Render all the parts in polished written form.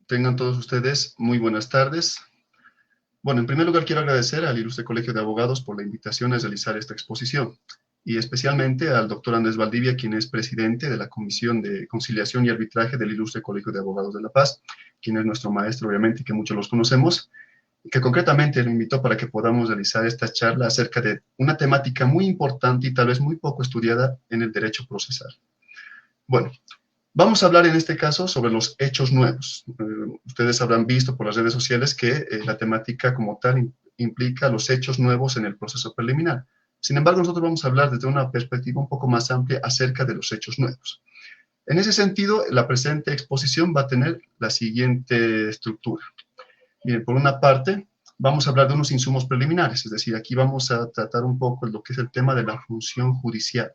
Tengan todos ustedes muy buenas tardes. Bueno, en primer lugar quiero agradecer al Ilustre Colegio de Abogados por la invitación a realizar esta exposición y especialmente al doctor Andrés Valdivia, quien es presidente de la Comisión de Conciliación y Arbitraje del Ilustre Colegio de Abogados de La Paz, quien es nuestro maestro, obviamente, y que muchos los conocemos, y que concretamente lo invitó para que podamos realizar esta charla acerca de una temática muy importante y tal vez muy poco estudiada en el derecho procesal. Bueno, vamos a hablar en este caso sobre los hechos nuevos. Ustedes habrán visto por las redes sociales que la temática como tal implica los hechos nuevos en el proceso preliminar. Sin embargo, nosotros vamos a hablar desde una perspectiva un poco más amplia acerca de los hechos nuevos. En ese sentido, la presente exposición va a tener la siguiente estructura. Bien, por una parte, vamos a hablar de unos insumos preliminares, es decir, aquí vamos a tratar un poco lo que es el tema de la función judicial,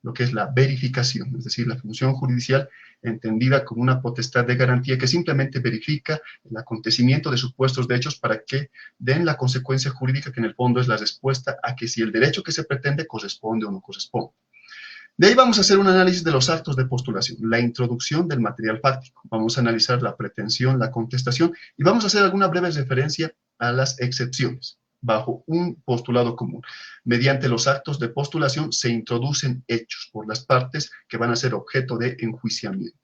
lo que es la verificación, es decir, la función judicial entendida como una potestad de garantía que simplemente verifica el acontecimiento de supuestos de hechos para que den la consecuencia jurídica que en el fondo es la respuesta a que si el derecho que se pretende corresponde o no corresponde. De ahí vamos a hacer un análisis de los actos de postulación, la introducción del material fáctico. Vamos a analizar la pretensión, la contestación y vamos a hacer alguna breve referencia a las excepciones bajo un postulado común. Mediante los actos de postulación se introducen hechos por las partes que van a ser objeto de enjuiciamiento.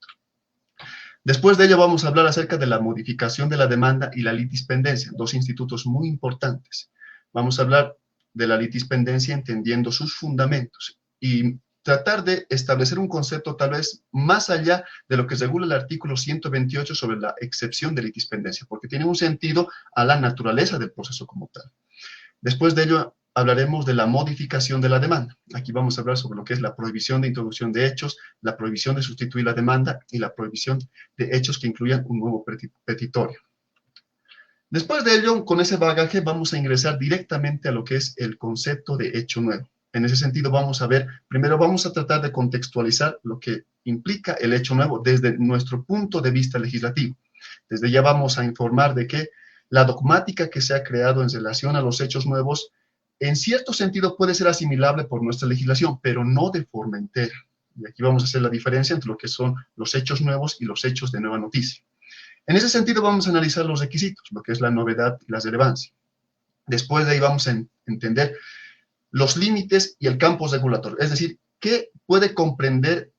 Después de ello vamos a hablar acerca de la modificación de la demanda y la litispendencia, dos institutos muy importantes. Vamos a hablar de la litispendencia entendiendo sus fundamentos y tratar de establecer un concepto tal vez más allá de lo que regula el artículo 128 sobre la excepción de litispendencia, porque tiene un sentido a la naturaleza del proceso como tal. Después de ello hablaremos de la modificación de la demanda. Aquí vamos a hablar sobre lo que es la prohibición de introducción de hechos, la prohibición de sustituir la demanda y la prohibición de hechos que incluyan un nuevo petitorio. Después de ello, con ese bagaje vamos a ingresar directamente a lo que es el concepto de hecho nuevo. En ese sentido vamos a ver, primero vamos a tratar de contextualizar lo que implica el hecho nuevo desde nuestro punto de vista legislativo. Desde ya vamos a informar de que la dogmática que se ha creado en relación a los hechos nuevos, en cierto sentido puede ser asimilable por nuestra legislación, pero no de forma entera. Y aquí vamos a hacer la diferencia entre lo que son los hechos nuevos y los hechos de nueva noticia. En ese sentido vamos a analizar los requisitos, lo que es la novedad y la relevancia. Después de ahí vamos a entender los límites y el campo regulatorio, es decir, qué puede comprender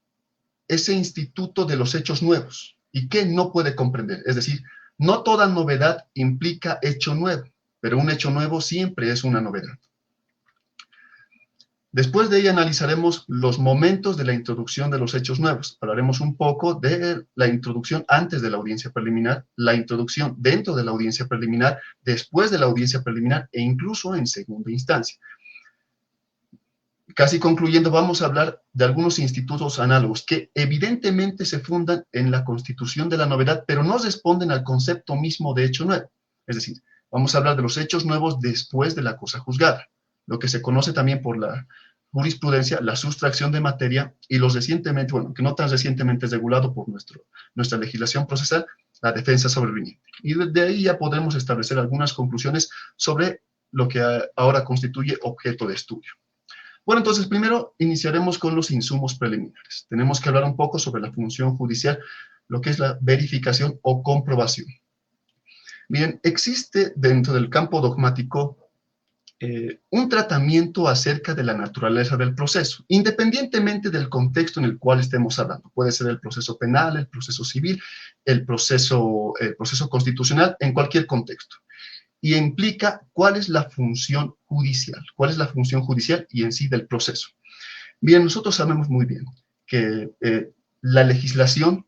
ese instituto de los hechos nuevos y qué no puede comprender. Es decir, no toda novedad implica hecho nuevo, pero un hecho nuevo siempre es una novedad. Después de ahí analizaremos los momentos de la introducción de los hechos nuevos. Hablaremos un poco de la introducción antes de la audiencia preliminar, la introducción dentro de la audiencia preliminar, después de la audiencia preliminar e incluso en segunda instancia. Casi concluyendo, vamos a hablar de algunos institutos análogos que evidentemente se fundan en la constitución de la novedad, pero no responden al concepto mismo de hecho nuevo. Es decir, vamos a hablar de los hechos nuevos después de la cosa juzgada, lo que se conoce también por la jurisprudencia, la sustracción de materia y los recientemente, bueno, que no tan recientemente regulado por nuestra legislación procesal, la defensa sobreviniente. Y de ahí ya podremos establecer algunas conclusiones sobre lo que ahora constituye objeto de estudio. Bueno, entonces primero iniciaremos con los insumos preliminares. Tenemos que hablar un poco sobre la función judicial, lo que es la verificación o comprobación. Bien, existe dentro del campo dogmático un tratamiento acerca de la naturaleza del proceso, independientemente del contexto en el cual estemos hablando. Puede ser el proceso penal, el proceso civil, el proceso constitucional, en cualquier contexto. Y implica cuál es la función judicial, y en sí del proceso. Bien, nosotros sabemos muy bien que la legislación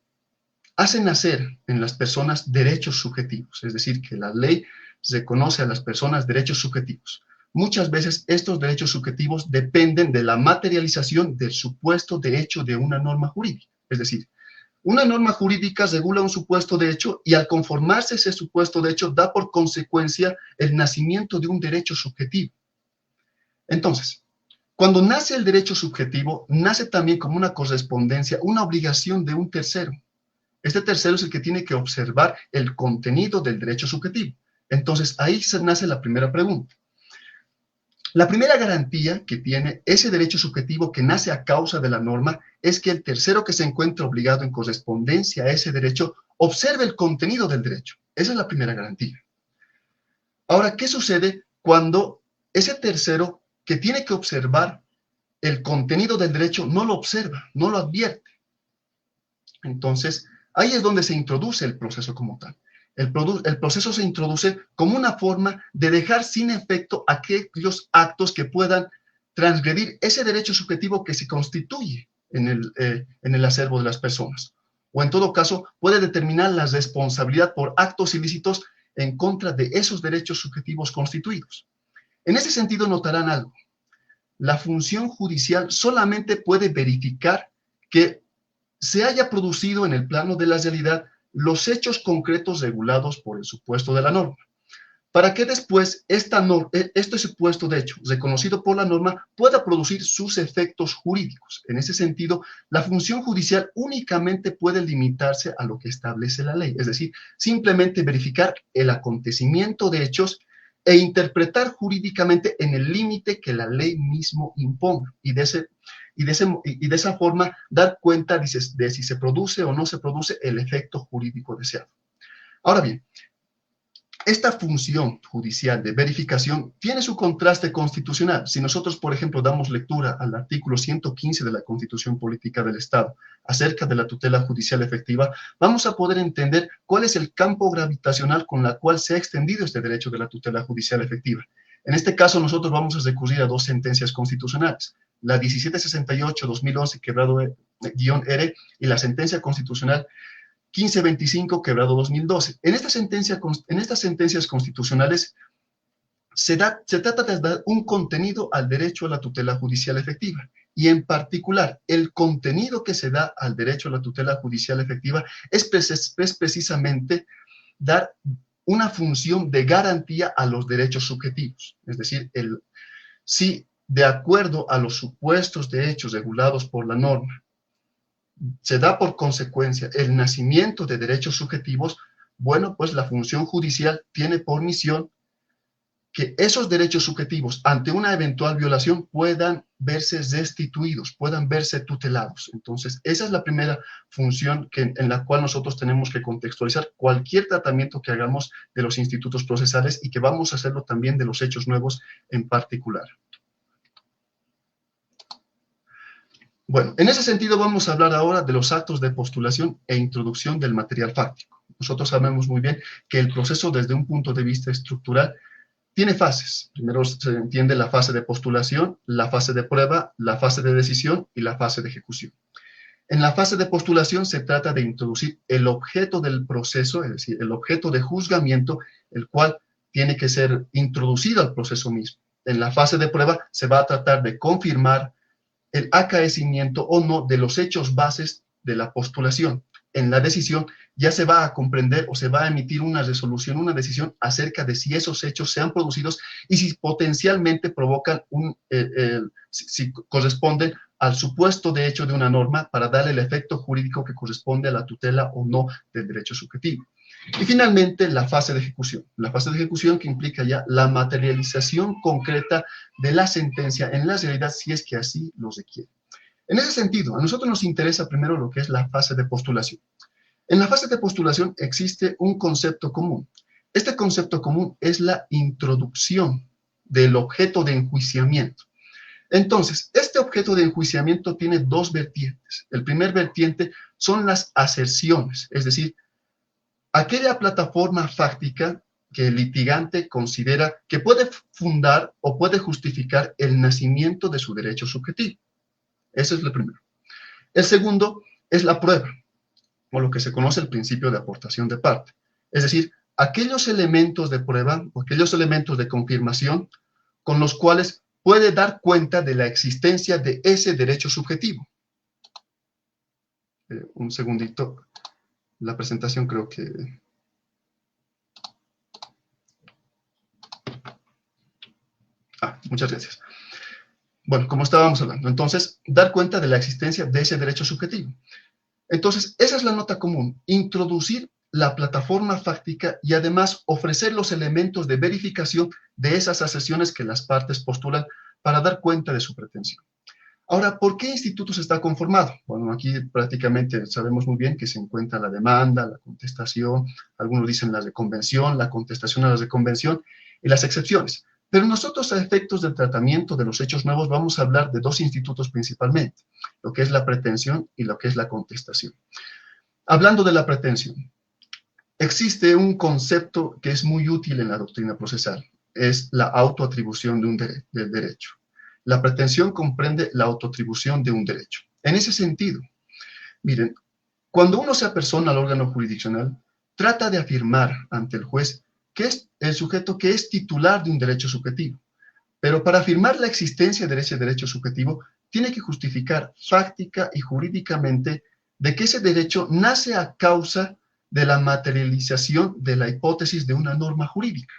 hace nacer en las personas derechos subjetivos, es decir, que la ley reconoce a las personas derechos subjetivos. Muchas veces estos derechos subjetivos dependen de la materialización del supuesto de hecho de una norma jurídica, es decir, una norma jurídica regula un supuesto de hecho y al conformarse ese supuesto de hecho da por consecuencia el nacimiento de un derecho subjetivo. Entonces, cuando nace el derecho subjetivo, nace también como una correspondencia, una obligación de un tercero. Este tercero es el que tiene que observar el contenido del derecho subjetivo. Entonces, ahí nace la primera pregunta. La primera garantía que tiene ese derecho subjetivo que nace a causa de la norma es que el tercero que se encuentra obligado en correspondencia a ese derecho observe el contenido del derecho. Esa es la primera garantía. Ahora, ¿qué sucede cuando ese tercero que tiene que observar el contenido del derecho no lo observa, no lo advierte? Entonces, ahí es donde se introduce el proceso como tal. El proceso se introduce como una forma de dejar sin efecto aquellos actos que puedan transgredir ese derecho subjetivo que se constituye en el acervo de las personas. O en todo caso, puede determinar la responsabilidad por actos ilícitos en contra de esos derechos subjetivos constituidos. En ese sentido, notarán algo. La función judicial solamente puede verificar que se haya producido en el plano de la realidad los hechos concretos regulados por el supuesto de la norma, para que después este supuesto de hecho, reconocido por la norma, pueda producir sus efectos jurídicos. En ese sentido, la función judicial únicamente puede limitarse a lo que establece la ley, es decir, simplemente verificar el acontecimiento de hechos e interpretar jurídicamente en el límite que la ley mismo imponga, y de esa forma dar cuenta de si se produce o no se produce el efecto jurídico deseado. Ahora bien, esta función judicial de verificación tiene su contraste constitucional. Si nosotros, por ejemplo, damos lectura al artículo 115 de la Constitución Política del Estado acerca de la tutela judicial efectiva, vamos a poder entender cuál es el campo gravitacional con el cual se ha extendido este derecho de la tutela judicial efectiva. En este caso, nosotros vamos a recurrir a dos sentencias constitucionales, la 1768-2011, -R, y la sentencia constitucional 1525, -2012. En estas sentencias constitucionales se trata de dar un contenido al derecho a la tutela judicial efectiva, y en particular el contenido que se da al derecho a la tutela judicial efectiva es precisamente dar una función de garantía a los derechos subjetivos, es decir, si de acuerdo a los supuestos de hechos regulados por la norma se da por consecuencia el nacimiento de derechos subjetivos, bueno, pues la función judicial tiene por misión que esos derechos subjetivos, ante una eventual violación, puedan verse restituidos, puedan verse tutelados. Entonces, esa es la primera función en la cual nosotros tenemos que contextualizar cualquier tratamiento que hagamos de los institutos procesales, y que vamos a hacerlo también de los hechos nuevos en particular. Bueno, en ese sentido vamos a hablar ahora de los actos de postulación e introducción del material fáctico. Nosotros sabemos muy bien que el proceso, desde un punto de vista estructural, tiene fases. Primero se entiende la fase de postulación, la fase de prueba, la fase de decisión y la fase de ejecución. En la fase de postulación se trata de introducir el objeto del proceso, es decir, el objeto de juzgamiento, el cual tiene que ser introducido al proceso mismo. En la fase de prueba se va a tratar de confirmar el acaecimiento o no de los hechos bases de la postulación. En la decisión ya se va a comprender o se va a emitir una resolución, una decisión acerca de si esos hechos se han producido y si potencialmente provocan si corresponden al supuesto de hecho de una norma, para darle el efecto jurídico que corresponde a la tutela o no del derecho subjetivo. Y finalmente, la fase de ejecución. La fase de ejecución, que implica ya la materialización concreta de la sentencia en la realidad, si es que así lo requiere. En ese sentido, a nosotros nos interesa primero lo que es la fase de postulación. En la fase de postulación existe un concepto común. Este concepto común es la introducción del objeto de enjuiciamiento. Entonces, este objeto de enjuiciamiento tiene dos vertientes. El primer vertiente son las aserciones, es decir, aquella plataforma fáctica que el litigante considera que puede fundar o puede justificar el nacimiento de su derecho subjetivo. Ese es el primero. El segundo es la prueba, o lo que se conoce el principio de aportación de parte. Es decir, aquellos elementos de prueba o aquellos elementos de confirmación con los cuales puede dar cuenta de la existencia de ese derecho subjetivo. Un segundito. La presentación creo que... muchas gracias. Bueno, como estábamos hablando, entonces, dar cuenta de la existencia de ese derecho subjetivo. Entonces, esa es la nota común, introducir la plataforma fáctica y además ofrecer los elementos de verificación de esas asesiones que las partes postulan para dar cuenta de su pretensión. Ahora, ¿por qué institutos está conformado? Bueno, aquí prácticamente sabemos muy bien que se encuentra la demanda, la contestación, algunos dicen la reconvención, la contestación a la reconvención y las excepciones. Pero nosotros, a efectos del tratamiento de los hechos nuevos, vamos a hablar de dos institutos principalmente, lo que es la pretensión y lo que es la contestación. Hablando de la pretensión, existe un concepto que es muy útil en la doctrina procesal, es la autoatribución del derecho. La pretensión comprende la autoatribución de un derecho. En ese sentido, miren, cuando uno se apersona al órgano jurisdiccional, trata de afirmar ante el juez que es el sujeto que es titular de un derecho subjetivo. Pero para afirmar la existencia de ese derecho subjetivo, tiene que justificar fáctica y jurídicamente de que ese derecho nace a causa de la materialización de la hipótesis de una norma jurídica.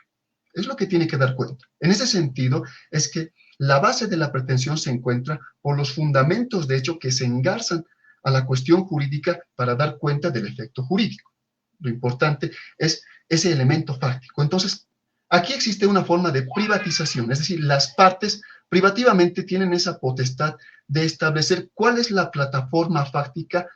Es lo que tiene que dar cuenta. En ese sentido, es que la base de la pretensión se encuentra por los fundamentos de hecho que se engarzan a la cuestión jurídica para dar cuenta del efecto jurídico. Lo importante es ese elemento fáctico. Entonces, aquí existe una forma de privatización, es decir, las partes privativamente tienen esa potestad de establecer cuál es la plataforma fáctica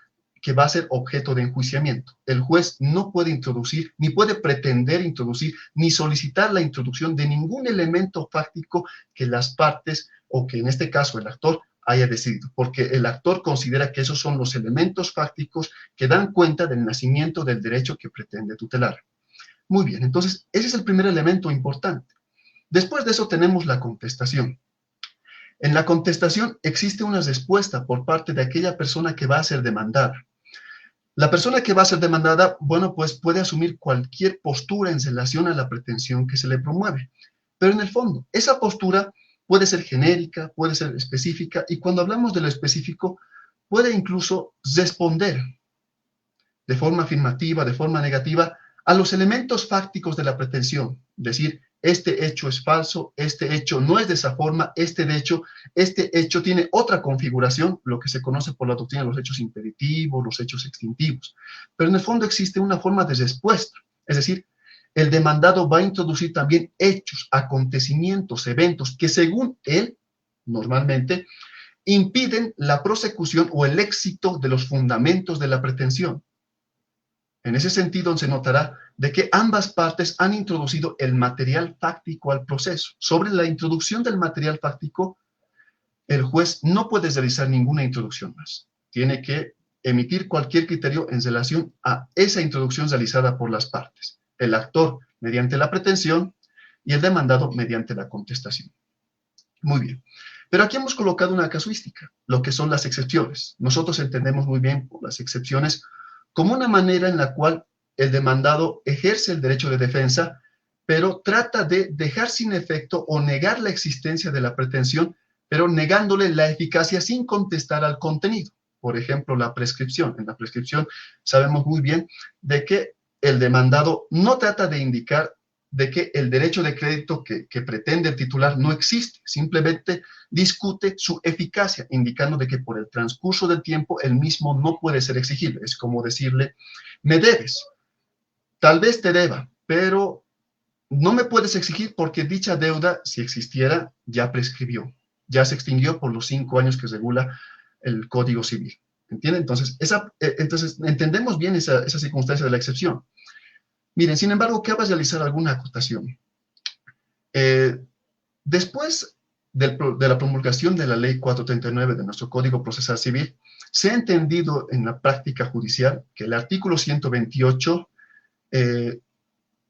que va a ser objeto de enjuiciamiento. El juez no puede introducir, ni puede pretender introducir, ni solicitar la introducción de ningún elemento fáctico que las partes, o que en este caso el actor, haya decidido, porque el actor considera que esos son los elementos fácticos que dan cuenta del nacimiento del derecho que pretende tutelar. Muy bien, entonces ese es el primer elemento importante. Después de eso tenemos la contestación. En la contestación existe una respuesta por parte de aquella persona que va a ser demandada. La persona que va a ser demandada, bueno, pues puede asumir cualquier postura en relación a la pretensión que se le promueve. Pero en el fondo, esa postura puede ser genérica, puede ser específica, y cuando hablamos de lo específico, puede incluso responder de forma afirmativa, de forma negativa, a los elementos fácticos de la pretensión. Decir, este hecho es falso, este hecho no es de esa forma, este hecho tiene otra configuración, lo que se conoce por la doctrina de los hechos impeditivos, los hechos extintivos. Pero en el fondo existe una forma de respuesta, es decir, el demandado va a introducir también hechos, acontecimientos, eventos que según él, normalmente, impiden la prosecución o el éxito de los fundamentos de la pretensión. En ese sentido, se notará de que ambas partes han introducido el material fáctico al proceso. Sobre la introducción del material fáctico, el juez no puede realizar ninguna introducción más. Tiene que emitir cualquier criterio en relación a esa introducción realizada por las partes. El actor mediante la pretensión y el demandado mediante la contestación. Muy bien. Pero aquí hemos colocado una casuística, lo que son las excepciones. Nosotros entendemos muy bien por las excepciones como una manera en la cual el demandado ejerce el derecho de defensa, pero trata de dejar sin efecto o negar la existencia de la pretensión, pero negándole la eficacia sin contestar al contenido. Por ejemplo, la prescripción. En la prescripción sabemos muy bien de que el demandado no trata de indicar de que el derecho de crédito que pretende el titular no existe, simplemente discute su eficacia, indicando de que por el transcurso del tiempo el mismo no puede ser exigible. Es como decirle, me debes, tal vez te deba, pero no me puedes exigir porque dicha deuda, si existiera, ya prescribió, ya se extinguió por los 5 años que regula el Código Civil. ¿Entienden? Entonces, entendemos bien esa circunstancia de la excepción. Miren, sin embargo, cabe realizar alguna acotación. Después de la promulgación de la Ley 439 de nuestro Código Procesal Civil, se ha entendido en la práctica judicial que el artículo 128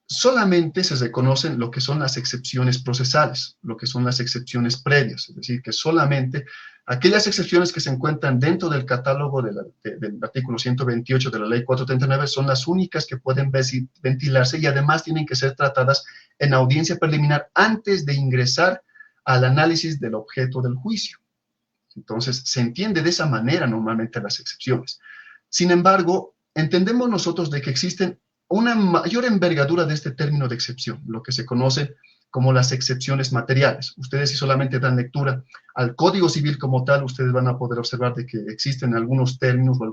solamente se reconocen lo que son las excepciones procesales, lo que son las excepciones previas, es decir, que solamente aquellas excepciones que se encuentran dentro del catálogo del artículo 128 de la Ley 439 son las únicas que pueden ventilarse y además tienen que ser tratadas en audiencia preliminar antes de ingresar al análisis del objeto del juicio. Entonces, se entiende de esa manera normalmente las excepciones. Sin embargo, entendemos nosotros de que existen una mayor envergadura de este término de excepción, lo que se conoce como las excepciones materiales. Ustedes, si solamente dan lectura al Código Civil como tal, ustedes van a poder observar de que existen algunos términos o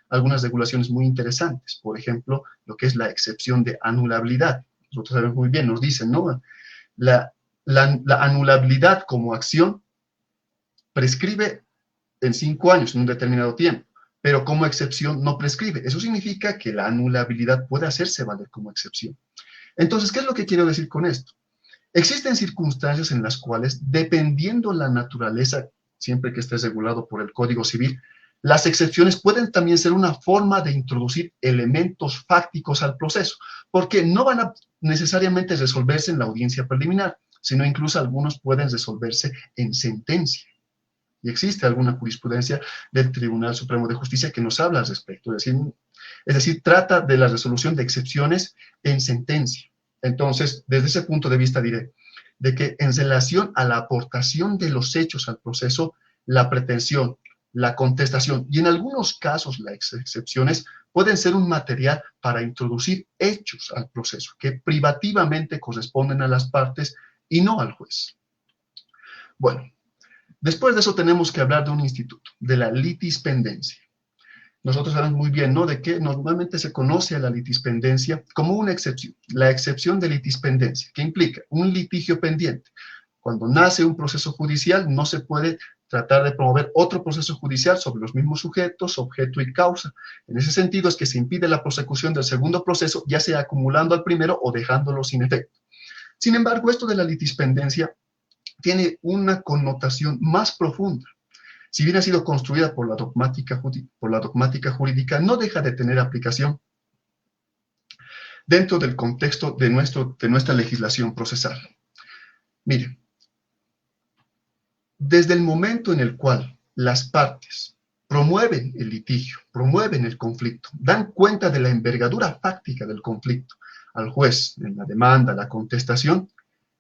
algunas regulaciones muy interesantes. Por ejemplo, lo que es la excepción de anulabilidad. Nosotros sabemos muy bien, nos dicen, ¿no? La anulabilidad como acción prescribe en 5 años, en un determinado tiempo, pero como excepción no prescribe. Eso significa que la anulabilidad puede hacerse valer como excepción. Entonces, ¿qué es lo que quiero decir con esto? Existen circunstancias en las cuales, dependiendo la naturaleza, siempre que esté regulado por el Código Civil, las excepciones pueden también ser una forma de introducir elementos fácticos al proceso, porque no van a necesariamente resolverse en la audiencia preliminar, sino incluso algunos pueden resolverse en sentencia. Y existe alguna jurisprudencia del Tribunal Supremo de Justicia que nos habla al respecto. Es decir, trata de la resolución de excepciones en sentencia. Entonces, desde ese punto de vista diré de que en relación a la aportación de los hechos al proceso, la pretensión, la contestación y en algunos casos las excepciones pueden ser un material para introducir hechos al proceso que privativamente corresponden a las partes y no al juez. Bueno, después de eso tenemos que hablar de un instituto, de la litispendencia. Nosotros sabemos muy bien, ¿no?, de que normalmente se conoce a la litispendencia como una excepción, la excepción de litispendencia, que implica un litigio pendiente. Cuando nace un proceso judicial, no se puede tratar de promover otro proceso judicial sobre los mismos sujetos, objeto y causa. En ese sentido es que se impide la prosecución del segundo proceso, ya sea acumulando al primero o dejándolo sin efecto. Sin embargo, esto de la litispendencia tiene una connotación más profunda. Si bien ha sido construida por la dogmática jurídica, no deja de tener aplicación dentro del contexto de nuestra legislación procesal. Miren, desde el momento en el cual las partes promueven el litigio, promueven el conflicto, dan cuenta de la envergadura fáctica del conflicto al juez en la demanda, la contestación,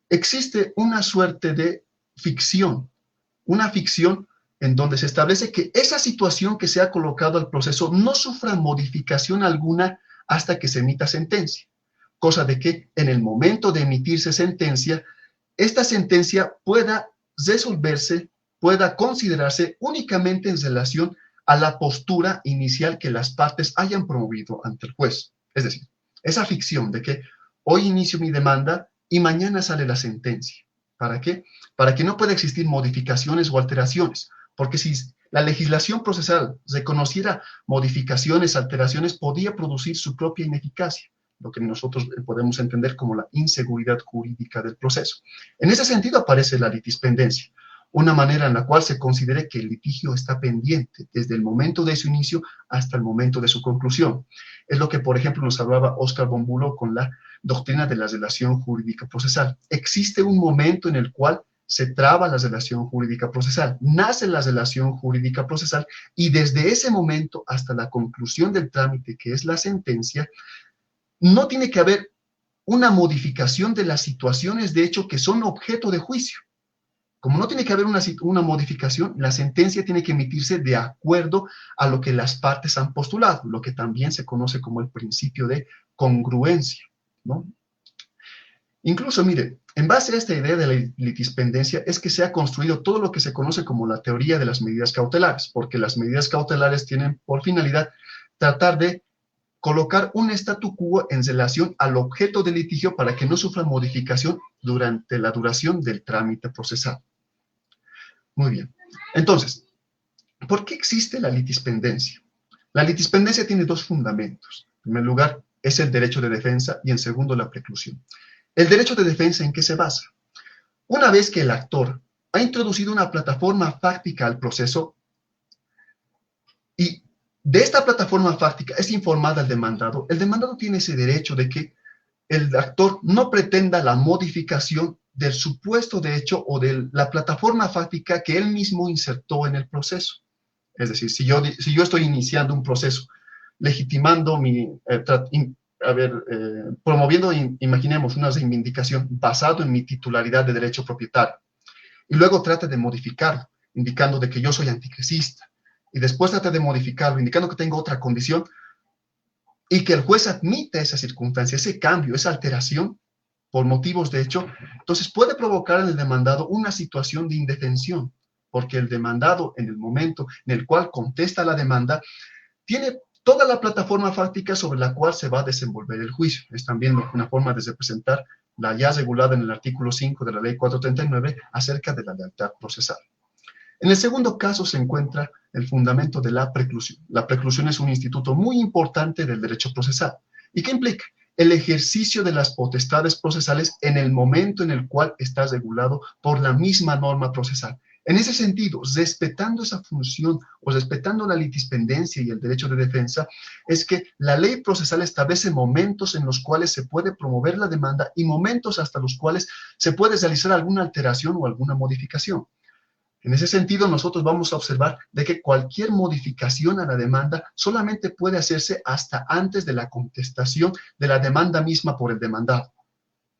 existe una suerte de ficción, una ficción en donde se establece que esa situación que se ha colocado al proceso no sufra modificación alguna hasta que se emita sentencia, cosa de que en el momento de emitirse sentencia, esta sentencia pueda resolverse, pueda considerarse únicamente en relación a la postura inicial que las partes hayan promovido ante el juez. Es decir, esa ficción de que hoy inicio mi demanda y mañana sale la sentencia. ¿Para qué? Para que no pueda existir modificaciones o alteraciones, porque si la legislación procesal reconociera modificaciones, alteraciones, podía producir su propia ineficacia, lo que nosotros podemos entender como la inseguridad jurídica del proceso. En ese sentido aparece la litispendencia, una manera en la cual se considere que el litigio está pendiente desde el momento de su inicio hasta el momento de su conclusión. Es lo que, por ejemplo, nos hablaba Oscar von Bülow con la doctrina de la relación jurídica procesal. Existe un momento en el cual se traba la relación jurídica procesal, nace la relación jurídica procesal y desde ese momento hasta la conclusión del trámite, que es la sentencia, no tiene que haber una modificación de las situaciones de hecho que son objeto de juicio. Como no tiene que haber una modificación, la sentencia tiene que emitirse de acuerdo a lo que las partes han postulado, lo que también se conoce como el principio de congruencia, ¿no? Incluso, mire, en base a esta idea de la litispendencia es que se ha construido todo lo que se conoce como la teoría de las medidas cautelares, porque las medidas cautelares tienen por finalidad tratar de colocar un statu quo en relación al objeto del litigio para que no sufra modificación durante la duración del trámite procesal. Muy bien. Entonces, ¿por qué existe la litispendencia? La litispendencia tiene dos fundamentos. En primer lugar, es el derecho de defensa y en segundo, la preclusión. ¿El derecho de defensa en qué se basa? Una vez que el actor ha introducido una plataforma fáctica al proceso y de esta plataforma fáctica es informada el demandado tiene ese derecho de que el actor no pretenda la modificación del supuesto de hecho o de la plataforma fáctica que él mismo insertó en el proceso. Es decir, si yo estoy iniciando un proceso, legitimando promoviendo, imaginemos, una reivindicación basado en mi titularidad de derecho propietario, y luego trata de modificarlo, indicando de que yo soy anticrisista, y después trata de modificarlo, indicando que tengo otra condición, y que el juez admita esa circunstancia, ese cambio, esa alteración, por motivos de hecho, entonces puede provocar en el demandado una situación de indefensión, porque el demandado en el momento en el cual contesta la demanda, tiene toda la plataforma fáctica sobre la cual se va a desenvolver el juicio. Es también una forma de representar la ya regulada en el artículo 5 de la Ley 439 acerca de la lealtad procesal. En el segundo caso se encuentra el fundamento de la preclusión. La preclusión es un instituto muy importante del derecho procesal. ¿Y qué implica? El ejercicio de las potestades procesales en el momento en el cual está regulado por la misma norma procesal. En ese sentido, respetando esa función o respetando la litispendencia y el derecho de defensa, es que la ley procesal establece momentos en los cuales se puede promover la demanda y momentos hasta los cuales se puede realizar alguna alteración o alguna modificación. En ese sentido, nosotros vamos a observar de que cualquier modificación a la demanda solamente puede hacerse hasta antes de la contestación de la demanda misma por el demandado.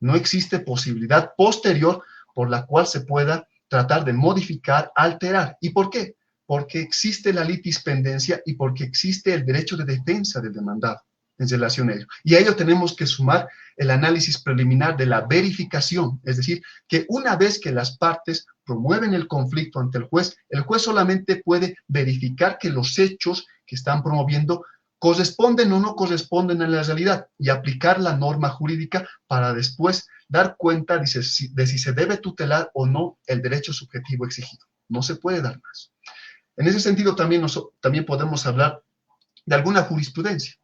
No existe posibilidad posterior por la cual se pueda tratar de modificar, alterar. ¿Y por qué? Porque existe la litispendencia y porque existe el derecho de defensa del demandado en relación a ello. Y a ello tenemos que sumar el análisis preliminar de la verificación, es decir, que una vez que las partes promueven el conflicto ante el juez solamente puede verificar que los hechos que están promoviendo corresponden o no corresponden a la realidad y aplicar la norma jurídica para después dar cuenta de si se debe tutelar o no el derecho subjetivo exigido. No se puede dar más. En ese sentido también podemos hablar de alguna jurisprudencia.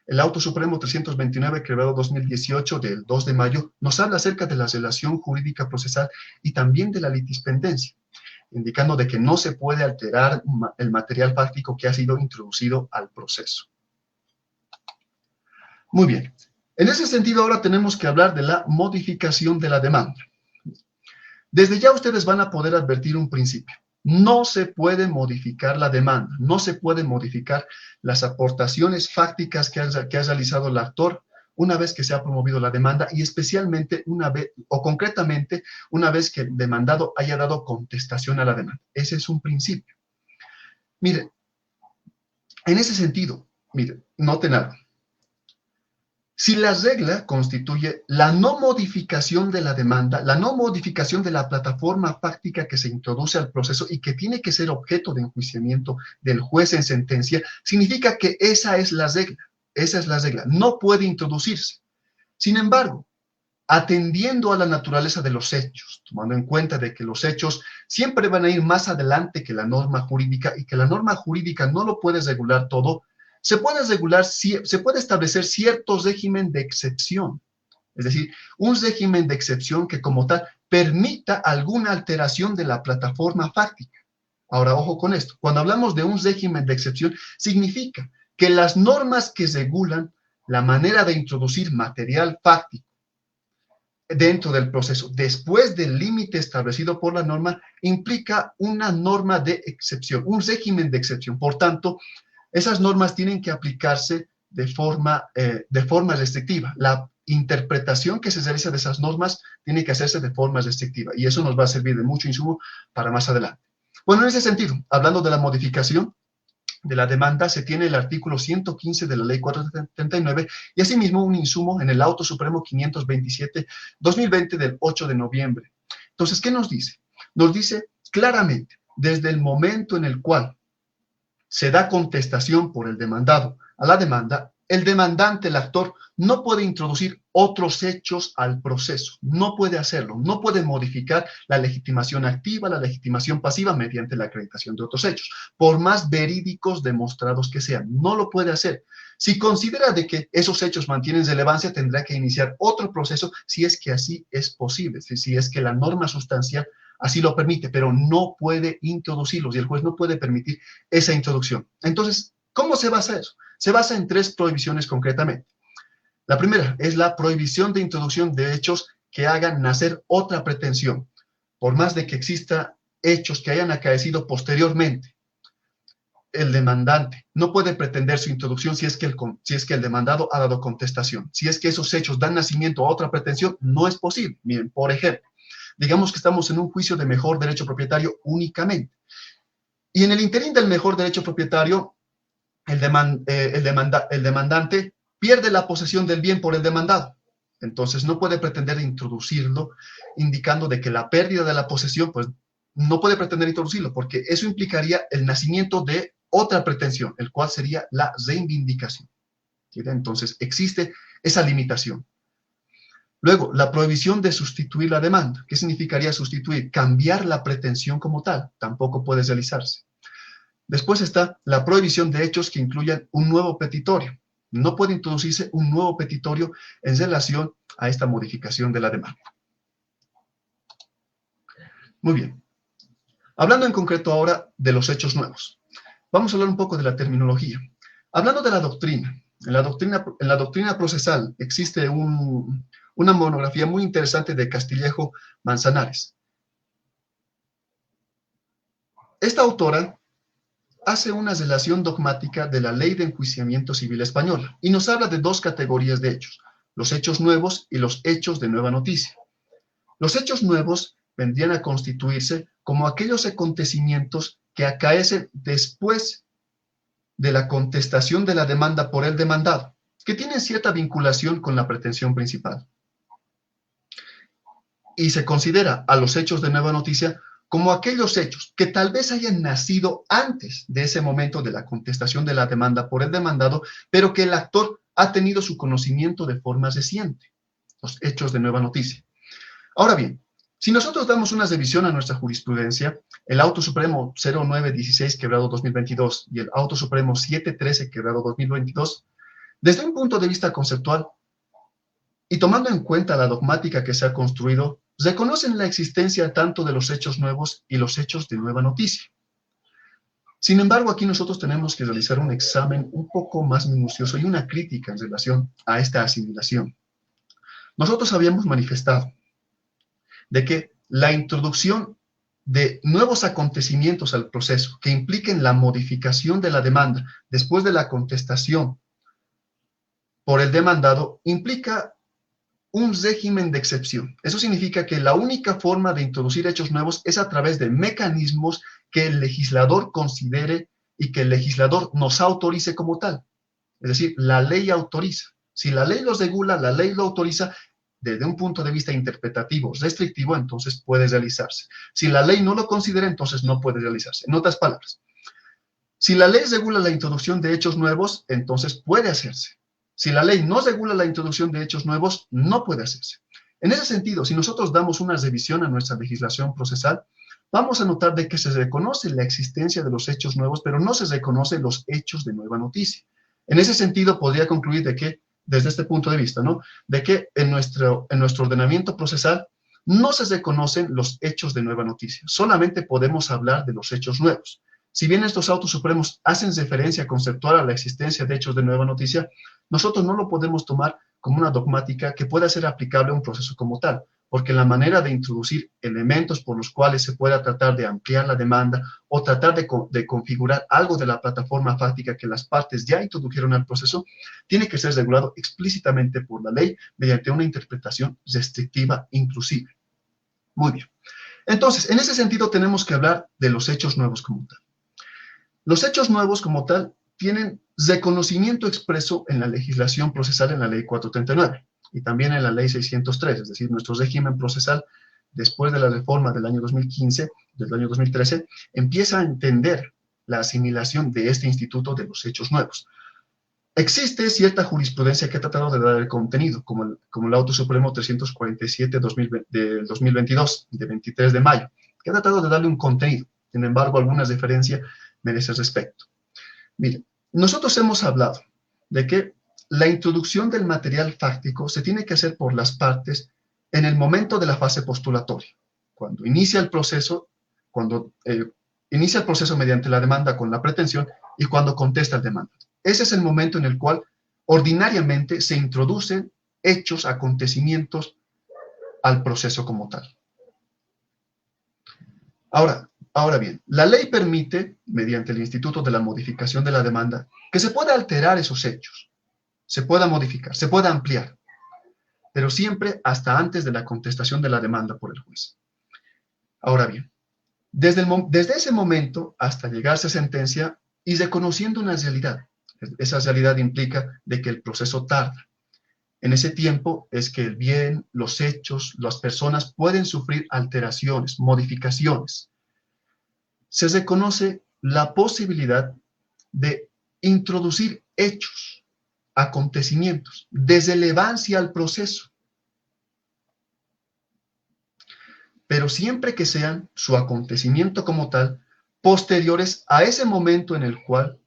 El Auto Supremo 329, creado 2018, del 2 de mayo, nos habla acerca de la relación jurídica procesal y también de la litispendencia, indicando de que no se puede alterar el material fáctico que ha sido introducido al proceso. Muy bien. En ese sentido, ahora tenemos que hablar de la modificación de la demanda. Desde ya ustedes van a poder advertir un principio. No se puede modificar la demanda, no se puede modificar las aportaciones fácticas que ha realizado el actor una vez que se ha promovido la demanda y especialmente una vez, o concretamente, una vez que el demandado haya dado contestación a la demanda. Ese es un principio. Miren, en ese sentido, miren, noten algo. Si la regla constituye la no modificación de la demanda, la no modificación de la plataforma fáctica que se introduce al proceso y que tiene que ser objeto de enjuiciamiento del juez en sentencia, significa que esa es la regla, no puede introducirse. Sin embargo, atendiendo a la naturaleza de los hechos, tomando en cuenta de que los hechos siempre van a ir más adelante que la norma jurídica y que la norma jurídica no lo puede regular todo, se puede establecer cierto régimen de excepción, es decir, un régimen de excepción que como tal permita alguna alteración de la plataforma fáctica. Ahora, ojo con esto, cuando hablamos de un régimen de excepción, significa que las normas que regulan la manera de introducir material fáctico dentro del proceso, después del límite establecido por la norma, implica una norma de excepción, un régimen de excepción. Por tanto, esas normas tienen que aplicarse de forma restrictiva. La interpretación que se realiza de esas normas tiene que hacerse de forma restrictiva y eso nos va a servir de mucho insumo para más adelante. Bueno, en ese sentido, hablando de la modificación de la demanda, se tiene el artículo 115 de la Ley 439 y asimismo un insumo en el Auto Supremo 527-2020 del 8 de noviembre. Entonces, ¿qué nos dice? Nos dice claramente, desde el momento en el cual se da contestación por el demandado a la demanda, el demandante, el actor, no puede introducir otros hechos al proceso, no puede hacerlo, no puede modificar la legitimación activa, la legitimación pasiva mediante la acreditación de otros hechos, por más verídicos demostrados que sean, no lo puede hacer. Si considera de que esos hechos mantienen relevancia, tendrá que iniciar otro proceso si es que así es posible, si es que la norma sustancial así lo permite, pero no puede introducirlos y el juez no puede permitir esa introducción. Entonces, ¿cómo se basa eso? Se basa en 3 prohibiciones concretamente. La primera es la prohibición de introducción de hechos que hagan nacer otra pretensión, por más de que exista hechos que hayan acaecido posteriormente. El demandante no puede pretender su introducción si es que el demandado ha dado contestación. Si es que esos hechos dan nacimiento a otra pretensión, no es posible. Miren, por ejemplo, digamos que estamos en un juicio de mejor derecho propietario únicamente. Y en el interín del mejor derecho propietario, el demandante pierde la posesión del bien por el demandado. Entonces no puede pretender introducirlo, indicando de que la pérdida de la posesión, pues no puede pretender introducirlo, porque eso implicaría el nacimiento de otra pretensión, el cual sería la reivindicación. Entonces, existe esa limitación. Luego, la prohibición de sustituir la demanda. ¿Qué significaría sustituir? Cambiar la pretensión como tal. Tampoco puede realizarse. Después está la prohibición de hechos que incluyan un nuevo petitorio. No puede introducirse un nuevo petitorio en relación a esta modificación de la demanda. Muy bien. Hablando en concreto ahora de los hechos nuevos. Vamos a hablar un poco de la terminología. Hablando de la doctrina. En la doctrina procesal existe una monografía muy interesante de Castillejo Manzanares. Esta autora hace una relación dogmática de la ley de enjuiciamiento civil española y nos habla de dos categorías de hechos, los hechos nuevos y los hechos de nueva noticia. Los hechos nuevos vendrían a constituirse como aquellos acontecimientos que acaecen después de la contestación de la demanda por el demandado, que tienen cierta vinculación con la pretensión principal. Y se considera a los hechos de nueva noticia como aquellos hechos que tal vez hayan nacido antes de ese momento de la contestación de la demanda por el demandado, pero que el actor ha tenido su conocimiento de forma reciente, los hechos de nueva noticia. Ahora bien, si nosotros damos una revisión a nuestra jurisprudencia, el Auto Supremo 0916/2022 y el Auto Supremo 713/2022, desde un punto de vista conceptual y tomando en cuenta la dogmática que se ha construido, reconocen la existencia tanto de los hechos nuevos y los hechos de nueva noticia. Sin embargo, aquí nosotros tenemos que realizar un examen un poco más minucioso y una crítica en relación a esta asimilación. Nosotros habíamos manifestado de que la introducción de nuevos acontecimientos al proceso que impliquen la modificación de la demanda después de la contestación por el demandado implica un régimen de excepción. Eso significa que la única forma de introducir hechos nuevos es a través de mecanismos que el legislador considere y que el legislador nos autorice como tal. Es decir, la ley autoriza. Si la ley los regula, la ley lo autoriza, desde un punto de vista interpretativo, restrictivo, entonces puede realizarse. Si la ley no lo considera, entonces no puede realizarse. En otras palabras, si la ley regula la introducción de hechos nuevos, entonces puede hacerse. Si la ley no regula la introducción de hechos nuevos, no puede hacerse. En ese sentido, si nosotros damos una revisión a nuestra legislación procesal, vamos a notar de que se reconoce la existencia de los hechos nuevos, pero no se reconoce los hechos de nueva noticia. En ese sentido, podría concluir de que, desde este punto de vista, ¿no?, de que en nuestro ordenamiento procesal no se reconocen los hechos de nueva noticia. Solamente podemos hablar de los hechos nuevos. Si bien estos autos supremos hacen referencia conceptual a la existencia de hechos de nueva noticia, nosotros no lo podemos tomar como una dogmática que pueda ser aplicable a un proceso como tal, porque la manera de introducir elementos por los cuales se pueda tratar de ampliar la demanda o tratar de configurar algo de la plataforma fáctica que las partes ya introdujeron al proceso, tiene que ser regulado explícitamente por la ley mediante una interpretación restrictiva inclusive. Muy bien. Entonces, en ese sentido tenemos que hablar de los hechos nuevos como tal. Los hechos nuevos como tal tienen reconocimiento expreso en la legislación procesal en la ley 439 y también en la ley 603, es decir, nuestro régimen procesal después de la reforma del año 2015, del año 2013, empieza a entender la asimilación de este instituto de los hechos nuevos. Existe cierta jurisprudencia que ha tratado de dar el contenido, como el Auto Supremo 347 del 2022, de 23 de mayo, que ha tratado de darle un contenido. Sin embargo, alguna referencia merece respecto. Miren, nosotros hemos hablado de que la introducción del material fáctico se tiene que hacer por las partes en el momento de la fase postulatoria, cuando inicia el proceso, mediante la demanda con la pretensión y cuando contesta el demandado. Ese es el momento en el cual ordinariamente se introducen hechos, acontecimientos al proceso como tal. Ahora bien, la ley permite, mediante el instituto de la modificación de la demanda, que se pueda alterar esos hechos, se pueda modificar, se pueda ampliar, pero siempre hasta antes de la contestación de la demanda por el juez. Ahora bien, desde ese momento hasta llegarse a sentencia y reconociendo una realidad, esa realidad implica de que el proceso tarda. En ese tiempo es que el bien, los hechos, las personas pueden sufrir alteraciones, modificaciones. Se reconoce la posibilidad de introducir hechos, acontecimientos, desde relevancia al proceso, pero siempre que sean su acontecimiento como tal, posteriores a ese momento en el cual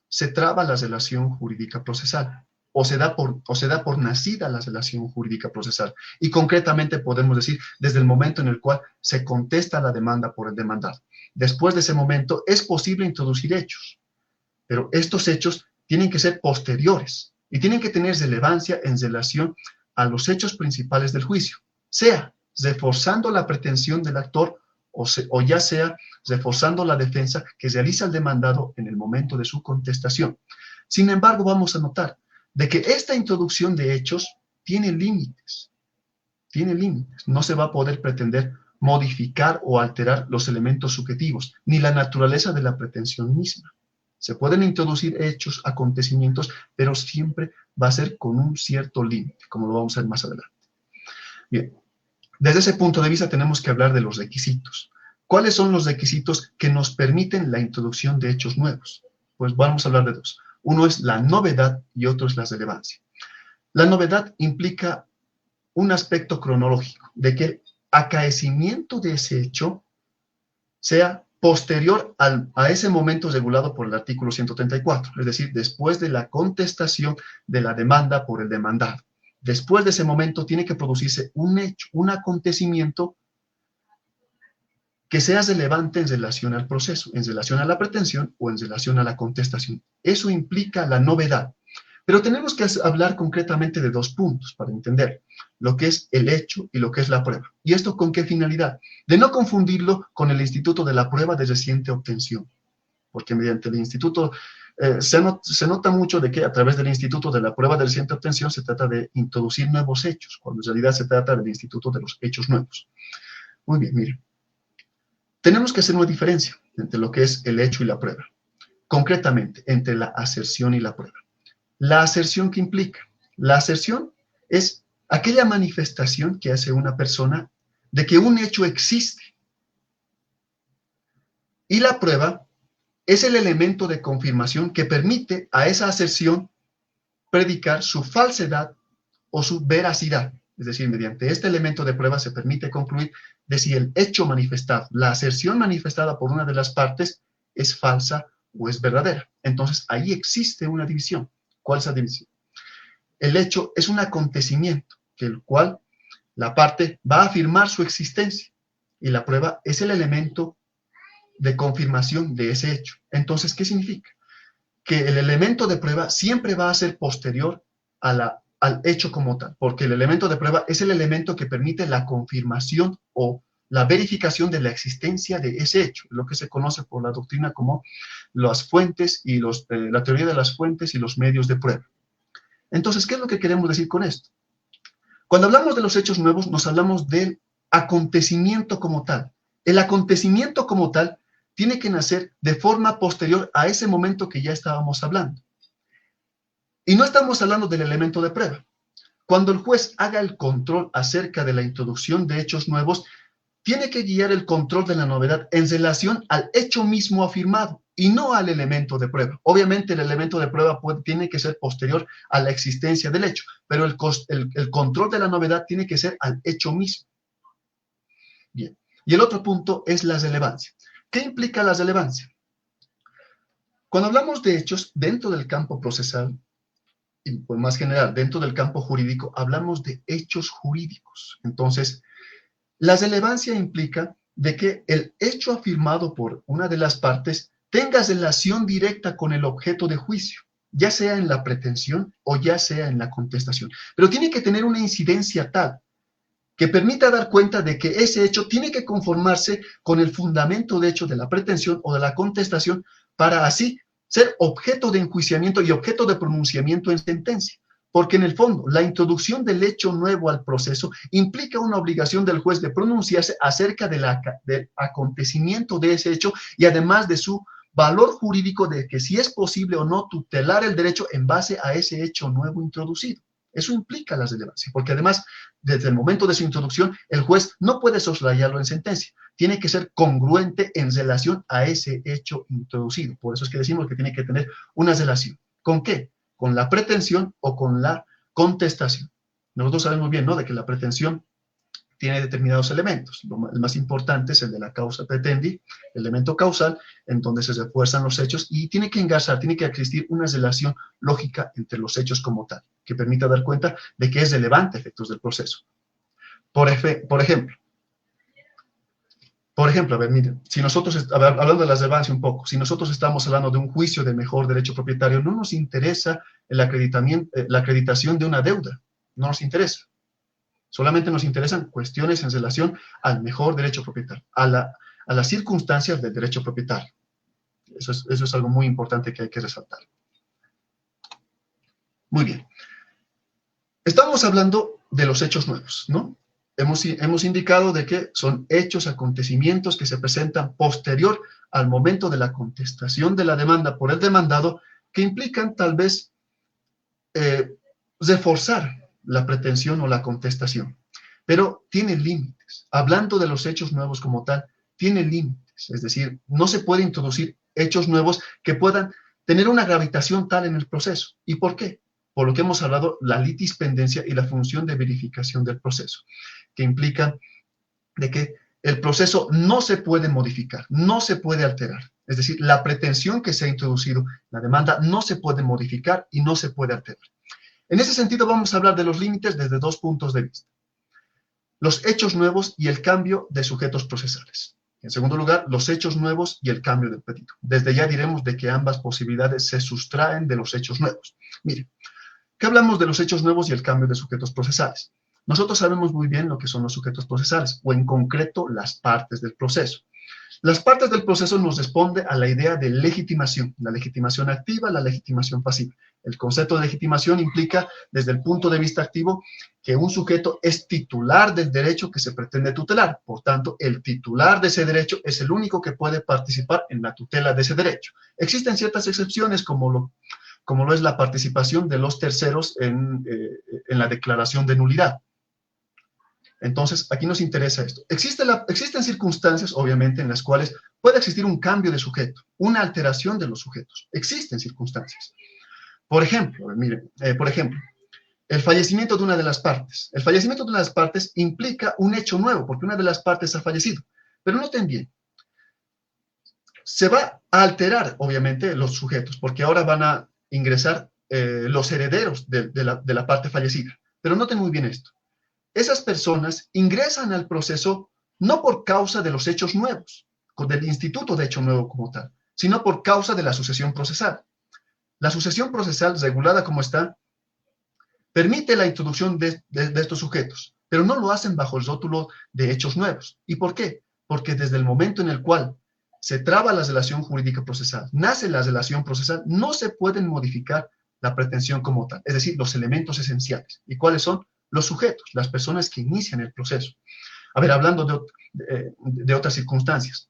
se traba la relación jurídica procesal, o se da por nacida la relación jurídica procesal. Y concretamente podemos decir desde el momento en el cual se contesta la demanda por el demandado. Después de ese momento es posible introducir hechos, pero estos hechos tienen que ser posteriores y tienen que tener relevancia en relación a los hechos principales del juicio, sea reforzando la pretensión del actor o ya sea reforzando la defensa que realiza el demandado en el momento de su contestación. Sin embargo, vamos a notar de que esta introducción de hechos tiene límites. No se va a poder pretender modificar o alterar los elementos subjetivos, ni la naturaleza de la pretensión misma. Se pueden introducir hechos, acontecimientos, pero siempre va a ser con un cierto límite, como lo vamos a ver más adelante. Bien, desde ese punto de vista tenemos que hablar de los requisitos. ¿Cuáles son los requisitos que nos permiten la introducción de hechos nuevos? Pues vamos a hablar de dos. Uno es la novedad y otro es la relevancia. La novedad implica un aspecto cronológico, de que el acaecimiento de ese hecho sea posterior a ese momento regulado por el artículo 134, es decir, después de la contestación de la demanda por el demandado. Después de ese momento tiene que producirse un hecho, un acontecimiento que sea relevante en relación al proceso, en relación a la pretensión o en relación a la contestación. Eso implica la novedad. Pero tenemos que hablar concretamente de dos puntos para entender lo que es el hecho y lo que es la prueba. ¿Y esto con qué finalidad? De no confundirlo con el instituto de la prueba de reciente obtención, porque mediante el instituto se nota mucho de que a través del instituto de la prueba de reciente obtención se trata de introducir nuevos hechos, cuando en realidad se trata del instituto de los hechos nuevos. Muy bien, miren. Tenemos que hacer una diferencia entre lo que es el hecho y la prueba. Concretamente, entre la aserción y la prueba. La aserción, ¿qué implica? La aserción es aquella manifestación que hace una persona de que un hecho existe. Y la prueba es el elemento de confirmación que permite a esa aserción predicar su falsedad o su veracidad. Es decir, mediante este elemento de prueba se permite concluir de si el hecho manifestado, la aserción manifestada por una de las partes, es falsa o es verdadera. Entonces, ahí existe una división. ¿Cuál es la división? El hecho es un acontecimiento, que el cual la parte va a afirmar su existencia, y la prueba es el elemento de confirmación de ese hecho. Entonces, ¿qué significa? Que el elemento de prueba siempre va a ser posterior al hecho como tal, porque el elemento de prueba es el elemento que permite la confirmación o la verificación de la existencia de ese hecho, lo que se conoce por la doctrina como las fuentes y la teoría de las fuentes y los medios de prueba. Entonces, ¿qué es lo que queremos decir con esto? Cuando hablamos de los hechos nuevos, nos hablamos del acontecimiento como tal. El acontecimiento como tal tiene que nacer de forma posterior a ese momento que ya estábamos hablando. Y no estamos hablando del elemento de prueba. Cuando el juez haga el control acerca de la introducción de hechos nuevos, tiene que guiar el control de la novedad en relación al hecho mismo afirmado y no al elemento de prueba. Obviamente el elemento de prueba tiene que ser posterior a la existencia del hecho, pero el control de la novedad tiene que ser al hecho mismo. Bien. Y el otro punto es la relevancia. ¿Qué implica la relevancia? Cuando hablamos de hechos dentro del campo procesal, y pues más general, dentro del campo jurídico, hablamos de hechos jurídicos. Entonces, la relevancia implica de que el hecho afirmado por una de las partes tenga relación directa con el objeto de juicio, ya sea en la pretensión o ya sea en la contestación. Pero tiene que tener una incidencia tal que permita dar cuenta de que ese hecho tiene que conformarse con el fundamento de hecho de la pretensión o de la contestación para así ser objeto de enjuiciamiento y objeto de pronunciamiento en sentencia. Porque en el fondo, la introducción del hecho nuevo al proceso implica una obligación del juez de pronunciarse acerca del acontecimiento de ese hecho y además de su valor jurídico de que si es posible o no tutelar el derecho en base a ese hecho nuevo introducido. Eso implica la relevancia, porque además, desde el momento de su introducción, el juez no puede soslayarlo en sentencia. tiene que ser congruente en relación a ese hecho introducido. Por eso es que decimos que tiene que tener una relación. ¿Con qué? Con la pretensión o con la contestación. Nosotros sabemos bien, ¿no?, de que la pretensión tiene determinados elementos. El más importante es el de la causa pretendi, el elemento causal, en donde se refuerzan los hechos y tiene que engasar, tiene que existir una relación lógica entre los hechos como tal, que permita dar cuenta de que es relevante a efectos del proceso. Por ejemplo, a ver, miren, si nosotros, hablando de la relevancia un poco, si nosotros estamos hablando de un juicio de mejor derecho propietario, no nos interesa la acreditación de una deuda, no nos interesa. Solamente nos interesan cuestiones en relación al mejor derecho propietario, a las circunstancias del derecho propietario. Eso es algo muy importante que hay que resaltar. Muy bien. Estamos hablando de los hechos nuevos, ¿no? Hemos indicado de que son hechos, acontecimientos que se presentan posterior al momento de la contestación de la demanda por el demandado, que implican tal vez reforzar la pretensión o la contestación, pero tiene límites. Hablando de los hechos nuevos como tal, tiene límites, es decir, no se puede introducir hechos nuevos que puedan tener una gravitación tal en el proceso. ¿Y por qué? Por lo que hemos hablado, la litispendencia y la función de verificación del proceso, que implica de que el proceso no se puede modificar, no se puede alterar. Es decir, la pretensión que se ha introducido, la demanda, no se puede modificar y no se puede alterar. En ese sentido, vamos a hablar de los límites desde dos puntos de vista: los hechos nuevos y el cambio de sujetos procesales. En segundo lugar, los hechos nuevos y el cambio del petito. Desde ya diremos de que ambas posibilidades se sustraen de los hechos nuevos. Miren, ¿qué hablamos de los hechos nuevos y el cambio de sujetos procesales? Nosotros sabemos muy bien lo que son los sujetos procesales, o en concreto, las partes del proceso. Las partes del proceso nos responde a la idea de legitimación, la legitimación activa, la legitimación pasiva. El concepto de legitimación implica, desde el punto de vista activo, que un sujeto es titular del derecho que se pretende tutelar. Por tanto, el titular de ese derecho es el único que puede participar en la tutela de ese derecho. Existen ciertas excepciones, como lo es la participación de los terceros en la declaración de nulidad. Entonces, aquí nos interesa esto. Existen circunstancias, obviamente, en las cuales puede existir un cambio de sujeto, una alteración de los sujetos. Existen circunstancias. Por ejemplo, miren, el fallecimiento de una de las partes. El fallecimiento de una de las partes implica un hecho nuevo, porque una de las partes ha fallecido. Pero noten bien, se va a alterar, obviamente, los sujetos, porque ahora van a ingresar los herederos de la parte fallecida. Pero noten muy bien esto. Esas personas ingresan al proceso no por causa de los hechos nuevos, del instituto de hecho nuevo como tal, sino por causa de la sucesión procesal. La sucesión procesal, regulada como está, permite la introducción de estos sujetos, pero no lo hacen bajo el rótulo de hechos nuevos. ¿Y por qué? Porque desde el momento en el cual se traba la relación jurídica procesal, nace la relación procesal, no se pueden modificar la pretensión como tal, es decir, los elementos esenciales. ¿Y cuáles son? Los sujetos, las personas que inician el proceso. A ver, hablando de otras circunstancias.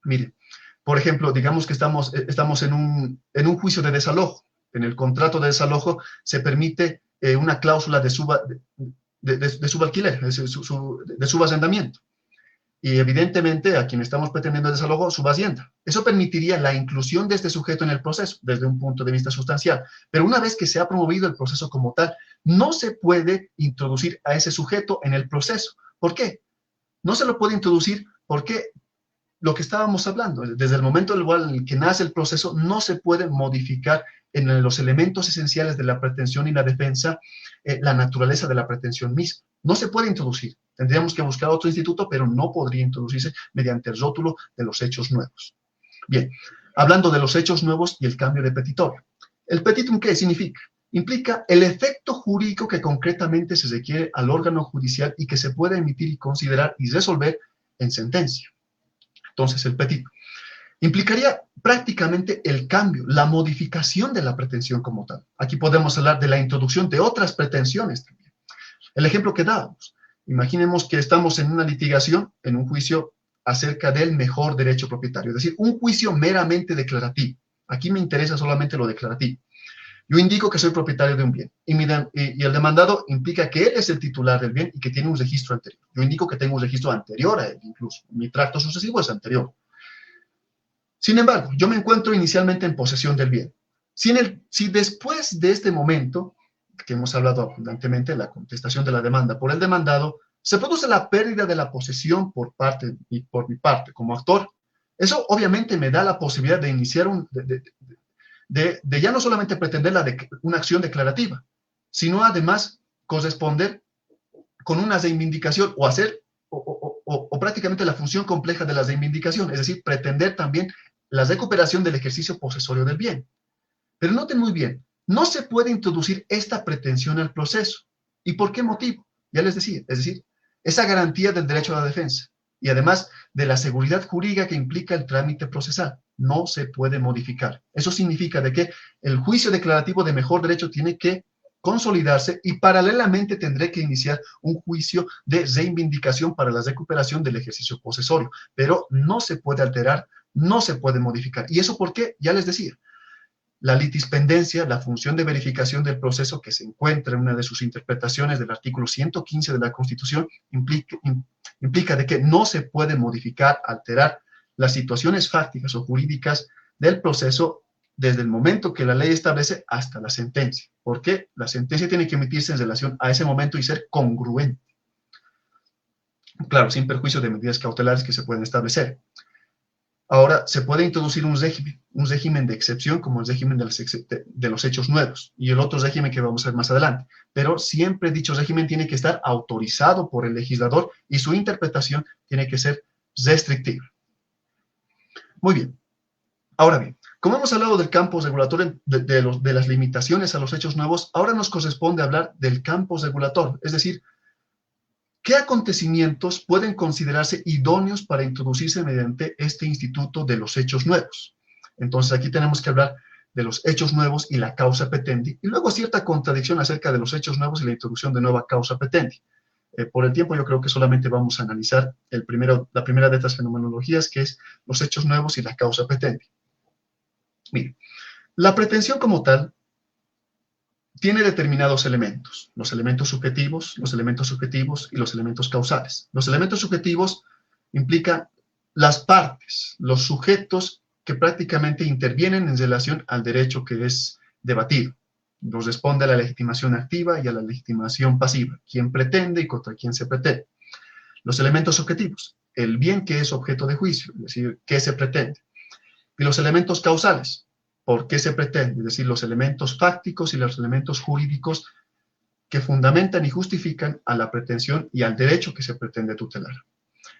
Mire, por ejemplo, digamos que estamos en un juicio de desalojo. En el contrato de desalojo se permite una cláusula de subalquiler, de subarrendamiento. Y evidentemente a quien estamos pretendiendo desalojo, subhacienda. Eso permitiría la inclusión de este sujeto en el proceso desde un punto de vista sustancial. Pero una vez que se ha promovido el proceso como tal, no se puede introducir a ese sujeto en el proceso. ¿Por qué? No se lo puede introducir porque lo que estábamos hablando, desde el momento en el que nace el proceso, no se puede modificar en los elementos esenciales de la pretensión y la defensa la naturaleza de la pretensión misma. No se puede introducir. Tendríamos que buscar otro instituto, pero no podría introducirse mediante el rótulo de los hechos nuevos. Bien, hablando de los hechos nuevos y el cambio de petitorio. ¿El petitum qué significa? Implica el efecto jurídico que concretamente se requiere al órgano judicial y que se puede emitir y considerar y resolver en sentencia. Entonces, el petitum implicaría prácticamente el cambio, la modificación de la pretensión como tal. Aquí podemos hablar de la introducción de otras pretensiones también. El ejemplo que dábamos, imaginemos que estamos en una litigación, en un juicio acerca del mejor derecho propietario, es decir, un juicio meramente declarativo. Aquí me interesa solamente lo declarativo. Yo indico que soy propietario de un bien y el demandado implica que él es el titular del bien y que tiene un registro anterior. Yo indico que tengo un registro anterior a él, incluso. Mi tracto sucesivo es anterior. Sin embargo, yo me encuentro inicialmente en posesión del bien. Si después de este momento, que hemos hablado abundantemente, la contestación de la demanda por el demandado, se produce la pérdida de la posesión por mi parte como actor, eso obviamente me da la posibilidad de iniciar de ya no solamente pretender una acción declarativa, sino además corresponder con una reivindicación o hacer o prácticamente la función compleja de la reivindicación, es decir, pretender también la recuperación del ejercicio posesorio del bien. Pero noten muy bien, no se puede introducir esta pretensión al proceso. ¿Y por qué motivo? Ya les decía, es decir, esa garantía del derecho a la defensa y además de la seguridad jurídica que implica el trámite procesal. No se puede modificar. Eso significa de que el juicio declarativo de mejor derecho tiene que consolidarse y paralelamente tendré que iniciar un juicio de reivindicación para la recuperación del ejercicio posesorio, pero no se puede alterar, no se puede modificar. ¿Y eso por qué? Ya les decía, la litispendencia, la función de verificación del proceso que se encuentra en una de sus interpretaciones del artículo 115 de la Constitución, implica de que no se puede modificar, alterar las situaciones fácticas o jurídicas del proceso desde el momento que la ley establece hasta la sentencia. ¿Por qué? La sentencia tiene que emitirse en relación a ese momento y ser congruente. Claro, sin perjuicio de medidas cautelares que se pueden establecer. Ahora, se puede introducir un régimen de excepción como el régimen de los hechos nuevos y el otro régimen que vamos a ver más adelante. Pero siempre dicho régimen tiene que estar autorizado por el legislador y su interpretación tiene que ser restrictiva. Muy bien. Ahora bien, como hemos hablado del campo regulatorio de las limitaciones a los hechos nuevos, ahora nos corresponde hablar del campo regulatorio, es decir, ¿qué acontecimientos pueden considerarse idóneos para introducirse mediante este instituto de los hechos nuevos? Entonces aquí tenemos que hablar de los hechos nuevos y la causa petendi, y luego cierta contradicción acerca de los hechos nuevos y la introducción de nueva causa petendi. Por el tiempo yo creo que solamente vamos a analizar la primera de estas fenomenologías, que es los hechos nuevos y la causa petendi. Mire, la pretensión como tal tiene determinados elementos, los elementos subjetivos y los elementos causales. Los elementos subjetivos implican las partes, los sujetos que prácticamente intervienen en relación al derecho que es debatido. Corresponde a la legitimación activa y a la legitimación pasiva, quién pretende y contra quién se pretende. Los elementos objetivos, el bien que es objeto de juicio, es decir, qué se pretende. Y los elementos causales, por qué se pretende, es decir, los elementos fácticos y los elementos jurídicos que fundamentan y justifican a la pretensión y al derecho que se pretende tutelar.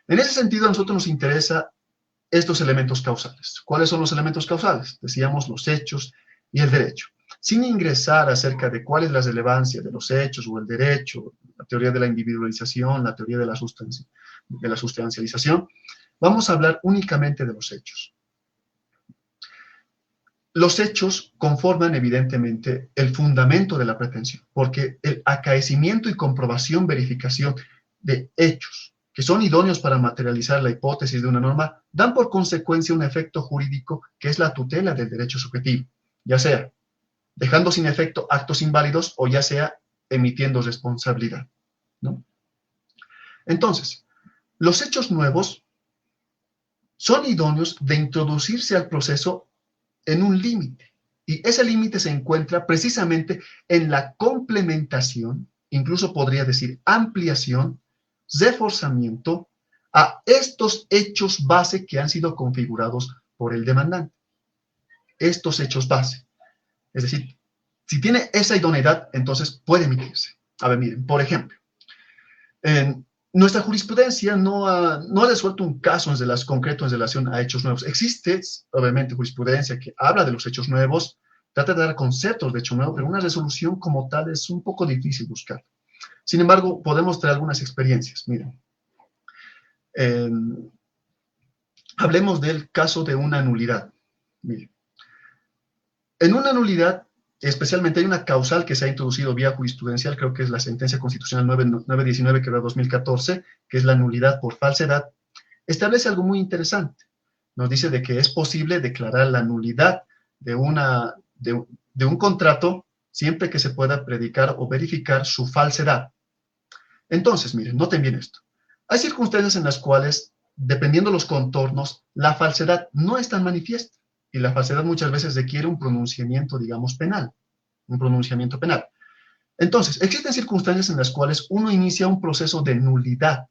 En ese sentido, a nosotros nos interesa estos elementos causales. ¿Cuáles son los elementos causales? Decíamos los hechos y el derecho. Sin ingresar acerca de cuál es la relevancia de los hechos o el derecho, la teoría de la individualización, la teoría de la sustancialización, vamos a hablar únicamente de los hechos. Los hechos conforman evidentemente el fundamento de la pretensión, porque el acaecimiento y comprobación, verificación de hechos que son idóneos para materializar la hipótesis de una norma, dan por consecuencia un efecto jurídico que es la tutela del derecho subjetivo, ya sea dejando sin efecto actos inválidos o ya sea emitiendo responsabilidad, ¿no? Entonces, los hechos nuevos son idóneos de introducirse al proceso en un límite, y ese límite se encuentra precisamente en la complementación, incluso podría decir ampliación, reforzamiento a estos hechos base que han sido configurados por el demandante. Estos hechos base. Es decir, si tiene esa idoneidad, entonces puede emitirse. A ver, miren, por ejemplo, nuestra jurisprudencia no ha resuelto un caso concreto en relación a hechos nuevos. Existe, obviamente, jurisprudencia que habla de los hechos nuevos, trata de dar conceptos de hecho nuevo, pero una resolución como tal es un poco difícil buscar. Sin embargo, podemos traer algunas experiencias. Miren, hablemos del caso de una nulidad. Miren, en una nulidad, especialmente hay una causal que se ha introducido vía jurisprudencial, creo que es la sentencia constitucional 919 que era 2014, que es la nulidad por falsedad, establece algo muy interesante. Nos dice de que es posible declarar la nulidad de de un contrato siempre que se pueda predicar o verificar su falsedad. Entonces, miren, noten bien esto. Hay circunstancias en las cuales, dependiendo los contornos, la falsedad no es tan manifiesta. Y la falsedad muchas veces requiere un pronunciamiento, digamos, penal. Un pronunciamiento penal. Entonces, existen circunstancias en las cuales uno inicia un proceso de nulidad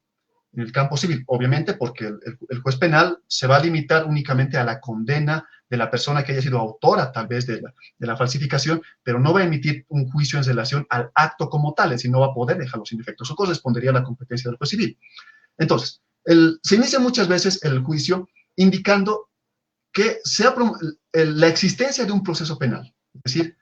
en el campo civil, obviamente porque el juez penal se va a limitar únicamente a la condena de la persona que haya sido autora tal vez de la falsificación, pero no va a emitir un juicio en relación al acto como tal, es decir, no va a poder dejarlo sin efecto. Eso correspondería a la competencia del juez civil. Entonces, se inicia muchas veces el juicio indicando que la existencia de un proceso penal, es decir,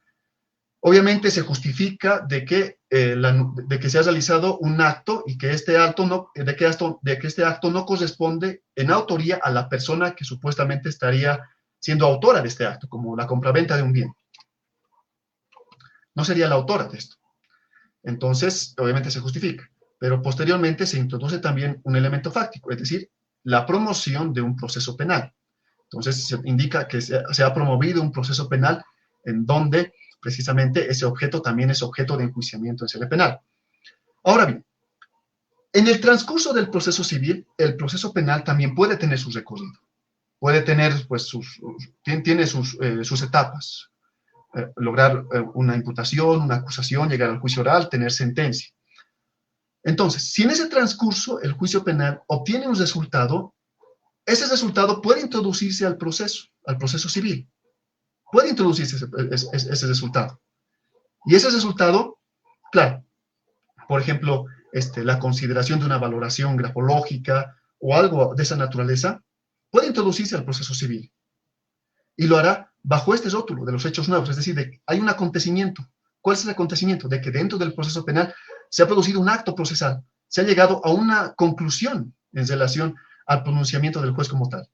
obviamente se justifica de que se ha realizado un acto y que este acto no corresponde en autoría a la persona que supuestamente estaría siendo autora de este acto, como la compraventa de un bien. No sería la autora de esto. Entonces, obviamente se justifica. Pero posteriormente se introduce también un elemento fáctico, es decir, la promoción de un proceso penal. Entonces se indica que se ha promovido un proceso penal en donde precisamente ese objeto también es objeto de enjuiciamiento en sede penal. Ahora bien, en el transcurso del proceso civil, el proceso penal también puede tener su recorrido, puede tener, pues, tiene sus etapas, lograr una imputación, una acusación, llegar al juicio oral, tener sentencia. Entonces, si en ese transcurso el juicio penal obtiene un resultado, ese resultado puede introducirse al proceso civil. Puede introducirse ese resultado. Y ese resultado, claro, por ejemplo, la consideración de una valoración grafológica o algo de esa naturaleza, puede introducirse al proceso civil. Y lo hará bajo este rótulo de los hechos nuevos, es decir, hay un acontecimiento. ¿Cuál es el acontecimiento? De que dentro del proceso penal se ha producido un acto procesal, se ha llegado a una conclusión en relación al pronunciamiento del juez como tal.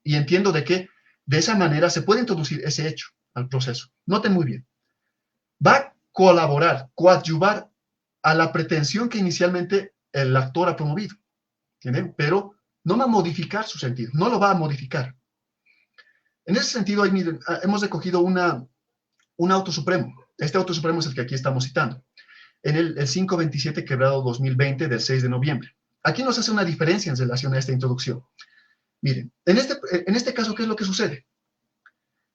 Y entiendo de que de esa manera se puede introducir ese hecho al proceso. Noten muy bien. Va a colaborar, coadyuvar a la pretensión que inicialmente el actor ha promovido. ¿Entienden? Pero no va a modificar su sentido, no lo va a modificar. En ese sentido, ahí, miren, hemos recogido un auto supremo. Este auto supremo es el que aquí estamos citando. En el 527 quebrado 2020 del 6 de noviembre. Aquí nos hace una diferencia en relación a esta introducción. Miren, en este caso, ¿qué es lo que sucede?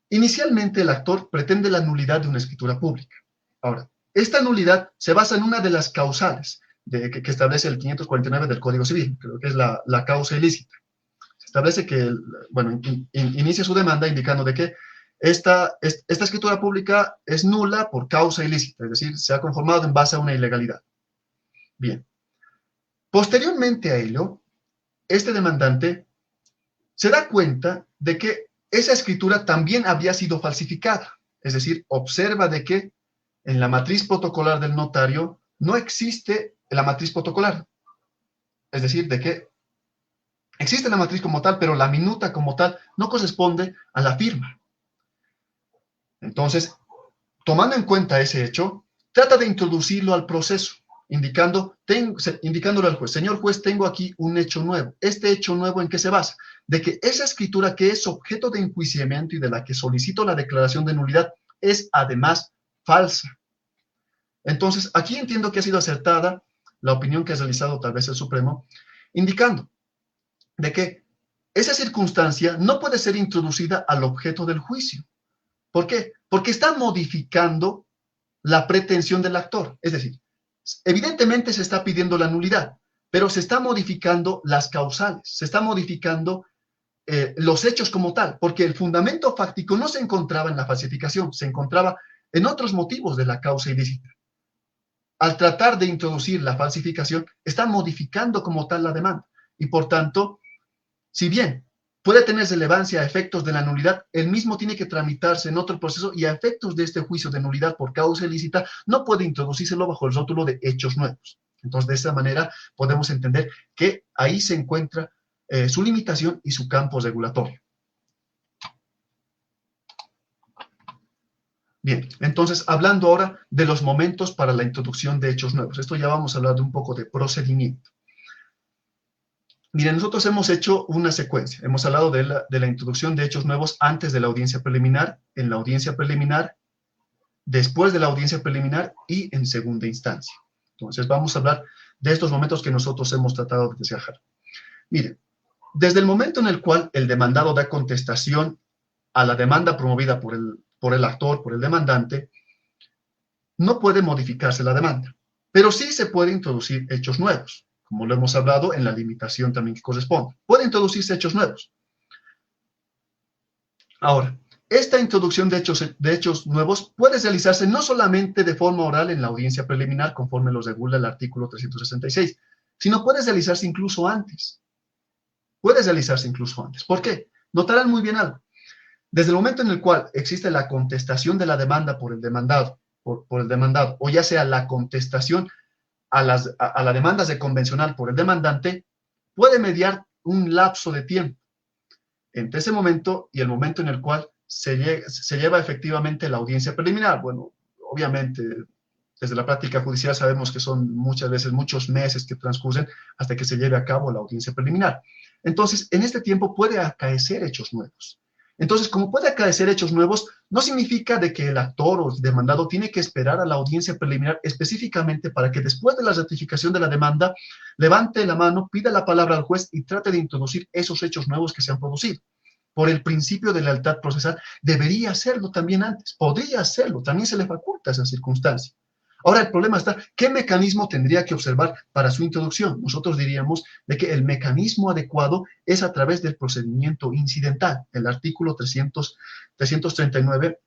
Inicialmente el actor pretende la nulidad de una escritura pública. Ahora, esta nulidad se basa en una de las causales que establece el 549 del Código Civil, creo que es la causa ilícita. Se establece que, inicia su demanda indicando de que esta escritura pública es nula por causa ilícita, es decir, se ha conformado en base a una ilegalidad. Bien. Posteriormente a ello, este demandante se da cuenta de que esa escritura también había sido falsificada, es decir, observa de que en la matriz protocolar del notario no existe la matriz protocolar, es decir, de que existe la matriz como tal, pero la minuta como tal no corresponde a la firma. Entonces, tomando en cuenta ese hecho, trata de introducirlo al proceso, indicándole al juez, señor juez, tengo aquí un hecho nuevo. ¿Este hecho nuevo en qué se basa? De que esa escritura que es objeto de enjuiciamiento y de la que solicito la declaración de nulidad es además falsa. Entonces, aquí entiendo que ha sido acertada la opinión que ha realizado tal vez el Supremo, indicando de que esa circunstancia no puede ser introducida al objeto del juicio. ¿Por qué? Porque está modificando la pretensión del actor. Es decir, evidentemente se está pidiendo la nulidad, pero se está modificando las causales, se está modificando los hechos como tal, porque el fundamento fáctico no se encontraba en la falsificación, se encontraba en otros motivos de la causa ilícita. Al tratar de introducir la falsificación, está modificando como tal la demanda. Y por tanto, si bien puede tener relevancia a efectos de la nulidad, el mismo tiene que tramitarse en otro proceso y a efectos de este juicio de nulidad por causa ilícita, no puede introducírselo bajo el rótulo de hechos nuevos. Entonces, de esa manera podemos entender que ahí se encuentra su limitación y su campo regulatorio. Bien, entonces, hablando ahora de los momentos para la introducción de hechos nuevos. Esto ya vamos a hablar de un poco de procedimiento. Miren, nosotros hemos hecho una secuencia. Hemos hablado de la introducción de hechos nuevos antes de la audiencia preliminar, en la audiencia preliminar después de la audiencia preliminar y en segunda instancia. Entonces, vamos a hablar de estos momentos que nosotros hemos tratado de desgajar. Miren, desde el momento en el cual el demandado da contestación a la demanda promovida por el actor, por el demandante, no puede modificarse la demanda, pero sí se puede introducir hechos nuevos, como lo hemos hablado en la limitación también que corresponde. Puede introducirse hechos nuevos. Ahora, esta introducción de hechos nuevos puede realizarse no solamente de forma oral en la audiencia preliminar, conforme lo regula el artículo 366, sino puede realizarse incluso antes. Puede realizarse incluso antes. ¿Por qué? Notarán muy bien algo. Desde el momento en el cual existe la contestación de la demanda por el demandado, o ya sea la contestación a la demanda de convencional por el demandante, puede mediar un lapso de tiempo entre ese momento y el momento en el cual se lleva efectivamente la audiencia preliminar. Bueno, obviamente, desde la práctica judicial sabemos que son muchas veces muchos meses que transcurren hasta que se lleve a cabo la audiencia preliminar. Entonces, en este tiempo puede acaecer hechos nuevos. Entonces, como puede acaecer hechos nuevos, no significa de que el actor o el demandado tiene que esperar a la audiencia preliminar específicamente para que después de la ratificación de la demanda levante la mano, pida la palabra al juez y trate de introducir esos hechos nuevos que se han producido. Por el principio de lealtad procesal, debería hacerlo también antes, podría hacerlo, también se le faculta esa circunstancia. Ahora el problema está, ¿qué mecanismo tendría que observar para su introducción? Nosotros diríamos de que el mecanismo adecuado es a través del procedimiento incidental. El artículo 339,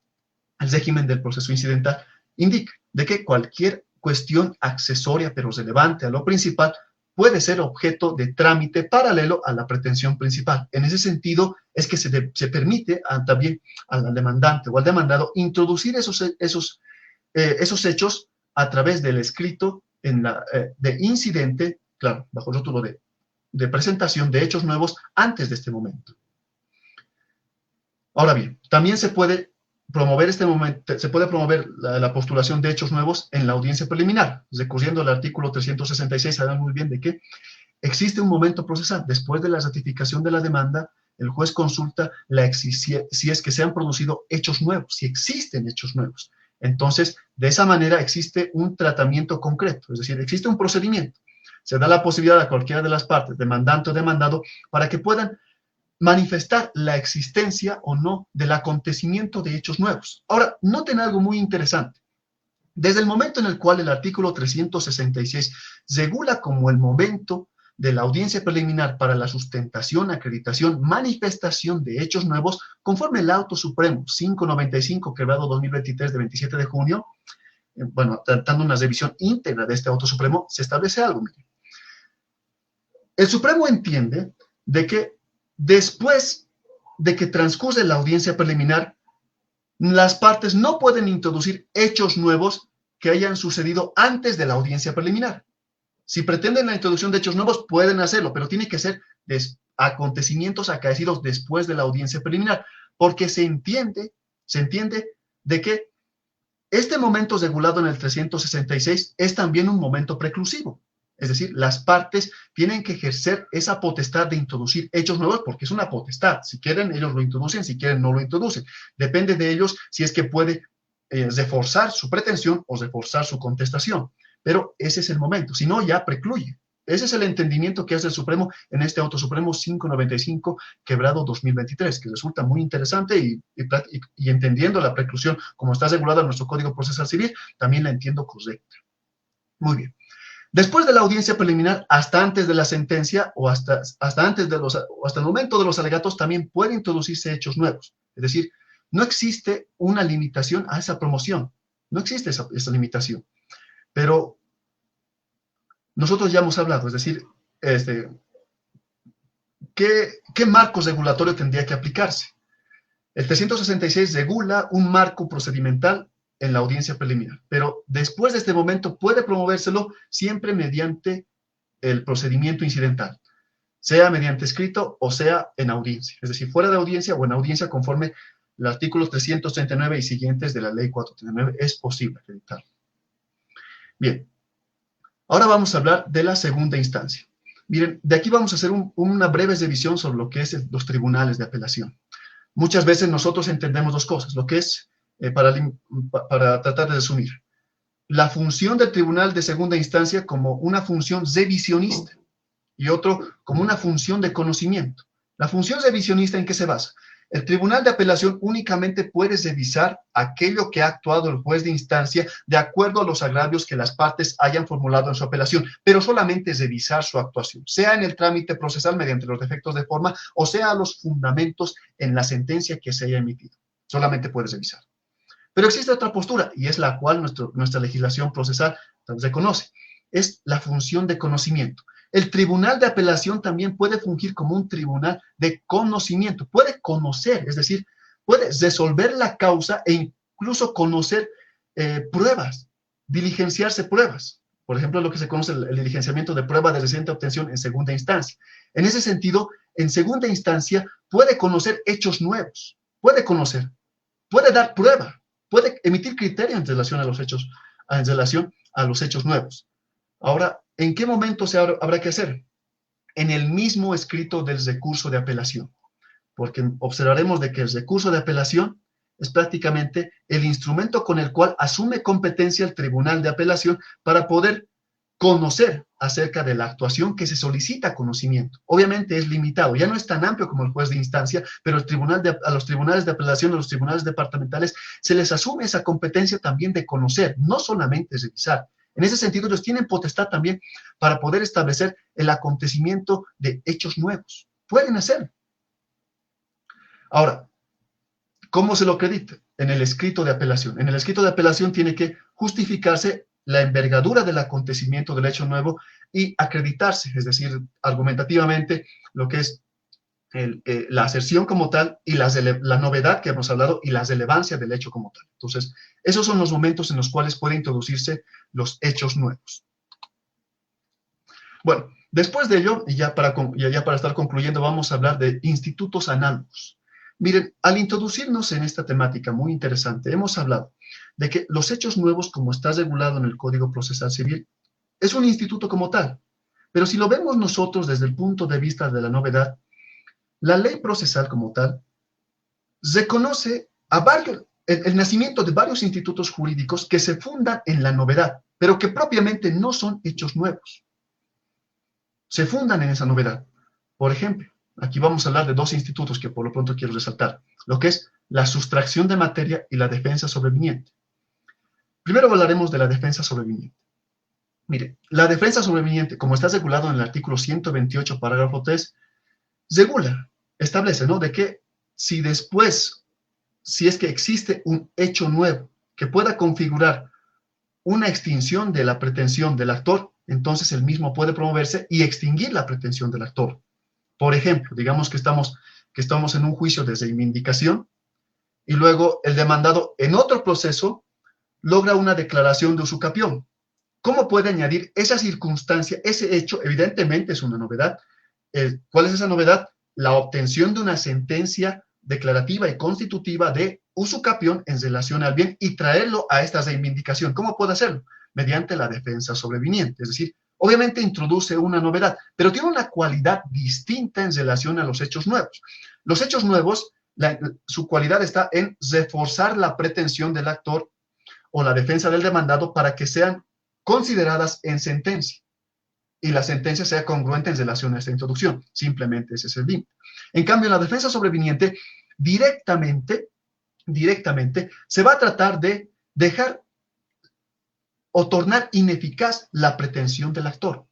el régimen del proceso incidental, indica de que cualquier cuestión accesoria pero relevante a lo principal puede ser objeto de trámite paralelo a la pretensión principal. En ese sentido es que se permite también al demandante o al demandado introducir esos hechos a través del escrito de incidente, claro, bajo el rótulo de presentación de hechos nuevos antes de este momento. Ahora bien, también se puede promover la postulación de hechos nuevos en la audiencia preliminar. Recurriendo al artículo 366, saben muy bien de que existe un momento procesal. Después de la ratificación de la demanda, el juez consulta si es que se han producido hechos nuevos, si existen hechos nuevos. Entonces, de esa manera existe un tratamiento concreto, es decir, existe un procedimiento. Se da la posibilidad a cualquiera de las partes, demandante o demandado, para que puedan manifestar la existencia o no del acontecimiento de hechos nuevos. Ahora, noten algo muy interesante. Desde el momento en el cual el artículo 366 regula como el momento de la audiencia preliminar para la sustentación, acreditación, manifestación de hechos nuevos, conforme el auto supremo 595, quebrado 2023 de 27 de junio, bueno, tratando una revisión íntegra de este auto supremo, se establece algo. Miren. El Supremo entiende de que después de que transcurre la audiencia preliminar, las partes no pueden introducir hechos nuevos que hayan sucedido antes de la audiencia preliminar. Si pretenden la introducción de hechos nuevos, pueden hacerlo, pero tiene que ser acontecimientos acaecidos después de la audiencia preliminar, porque se entiende de que este momento regulado en el 366 es también un momento preclusivo. Es decir, las partes tienen que ejercer esa potestad de introducir hechos nuevos porque es una potestad. Si quieren, ellos lo introducen, si quieren, no lo introducen. Depende de ellos si es que puede reforzar su pretensión o reforzar su contestación. Pero ese es el momento, si no, ya precluye. Ese es el entendimiento que hace el Supremo en este auto supremo 595, quebrado 2023, que resulta muy interesante y entendiendo la preclusión como está regulada en nuestro Código Procesal Civil, también la entiendo correcta. Muy bien. Después de la audiencia preliminar, hasta antes de la sentencia o hasta el momento de los alegatos, también pueden introducirse hechos nuevos. Es decir, no existe una limitación a esa promoción. No existe esa limitación. Pero nosotros ya hemos hablado, es decir, ¿qué marco regulatorio tendría que aplicarse? El 366 regula un marco procedimental en la audiencia preliminar, pero después de este momento puede promovérselo siempre mediante el procedimiento incidental, sea mediante escrito o sea en audiencia, es decir, fuera de audiencia o en audiencia conforme el artículo 339 y siguientes de la ley 439 es posible acreditarlo. Bien, ahora vamos a hablar de la segunda instancia. Miren, de aquí vamos a hacer una breve revisión sobre lo que es los tribunales de apelación. Muchas veces nosotros entendemos dos cosas, lo que es para tratar de resumir, la función del tribunal de segunda instancia como una función revisionista y otro como una función de conocimiento. La función revisionista, ¿en qué se basa? El tribunal de apelación únicamente puede revisar aquello que ha actuado el juez de instancia de acuerdo a los agravios que las partes hayan formulado en su apelación, pero solamente revisar su actuación, sea en el trámite procesal mediante los defectos de forma o sea los fundamentos en la sentencia que se haya emitido. Solamente puede revisar. Pero existe otra postura, y es la cual nuestra legislación procesal reconoce, es la función de conocimiento. El tribunal de apelación también puede fungir como un tribunal de conocimiento, puede conocer, es decir, puede resolver la causa e incluso conocer pruebas, diligenciarse pruebas. Por ejemplo, lo que se conoce el diligenciamiento de prueba de reciente obtención en segunda instancia. En ese sentido, en segunda instancia puede conocer hechos nuevos, puede conocer, puede dar prueba, puede emitir criterio en relación a los hechos nuevos. Ahora, ¿en qué momento habrá que hacer? En el mismo escrito del recurso de apelación, porque observaremos de que el recurso de apelación es prácticamente el instrumento con el cual asume competencia el tribunal de apelación para poder conocer acerca de la actuación que se solicita conocimiento. Obviamente es limitado, ya no es tan amplio como el juez de instancia, pero a los tribunales de apelación, a los tribunales departamentales, se les asume esa competencia también de conocer, no solamente revisar. En ese sentido, ellos tienen potestad también para poder establecer el acontecimiento de hechos nuevos. Pueden hacerlo. Ahora, ¿cómo se lo acredita? En el escrito de apelación. En el escrito de apelación tiene que justificarse la envergadura del acontecimiento del hecho nuevo y acreditarse, es decir, argumentativamente, lo que es la aserción como tal y la novedad que hemos hablado y la relevancia del hecho como tal. Entonces, esos son los momentos en los cuales pueden introducirse los hechos nuevos. Bueno, después de ello, y ya para estar concluyendo, vamos a hablar de institutos análogos. Miren, al introducirnos en esta temática muy interesante, hemos hablado de que los hechos nuevos, como está regulado en el Código Procesal Civil, es un instituto como tal. Pero si lo vemos nosotros desde el punto de vista de la novedad, la ley procesal como tal reconoce el nacimiento de varios institutos jurídicos que se fundan en la novedad, pero que propiamente no son hechos nuevos. Se fundan en esa novedad. Por ejemplo, aquí vamos a hablar de dos institutos que por lo pronto quiero resaltar, lo que es la sustracción de materia y la defensa sobreviniente. Primero hablaremos de la defensa sobreviniente. Mire, la defensa sobreviniente, como está regulado en el artículo 128, parágrafo 3, establece, ¿no?, de que si es que existe un hecho nuevo que pueda configurar una extinción de la pretensión del actor, entonces el mismo puede promoverse y extinguir la pretensión del actor. Por ejemplo, digamos que estamos en un juicio de reivindicación y luego el demandado en otro proceso logra una declaración de usucapión. ¿Cómo puede añadir esa circunstancia, ese hecho? Evidentemente es una novedad. ¿Cuál es esa novedad? La obtención de una sentencia declarativa y constitutiva de usucapión en relación al bien y traerlo a esta reivindicación. ¿Cómo puede hacerlo? Mediante la defensa sobreviniente. Es decir, obviamente introduce una novedad, pero tiene una cualidad distinta en relación a los hechos nuevos. Los hechos nuevos, su cualidad está en reforzar la pretensión del actor o la defensa del demandado para que sean consideradas en sentencia y la sentencia sea congruente en relación a esta introducción. Simplemente ese es el límite. En cambio, la defensa sobreviniente directamente se va a tratar de dejar o tornar ineficaz la pretensión del actor.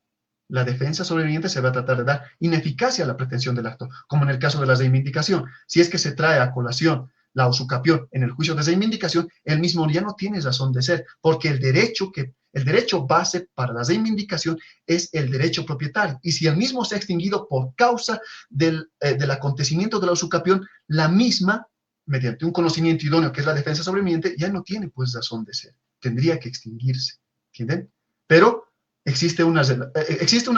La defensa sobreviniente se va a tratar de dar ineficacia a la pretensión del actor, como en el caso de la reivindicación. Si es que se trae a colación la usucapión en el juicio de reivindicación, el mismo ya no tiene razón de ser, porque el derecho base para la reivindicación es el derecho propietario. Y si el mismo se ha extinguido por causa del acontecimiento de la usucapión, la misma, mediante un conocimiento idóneo que es la defensa sobreviniente, ya no tiene pues razón de ser. Tendría que extinguirse. ¿Entienden? Pero existe una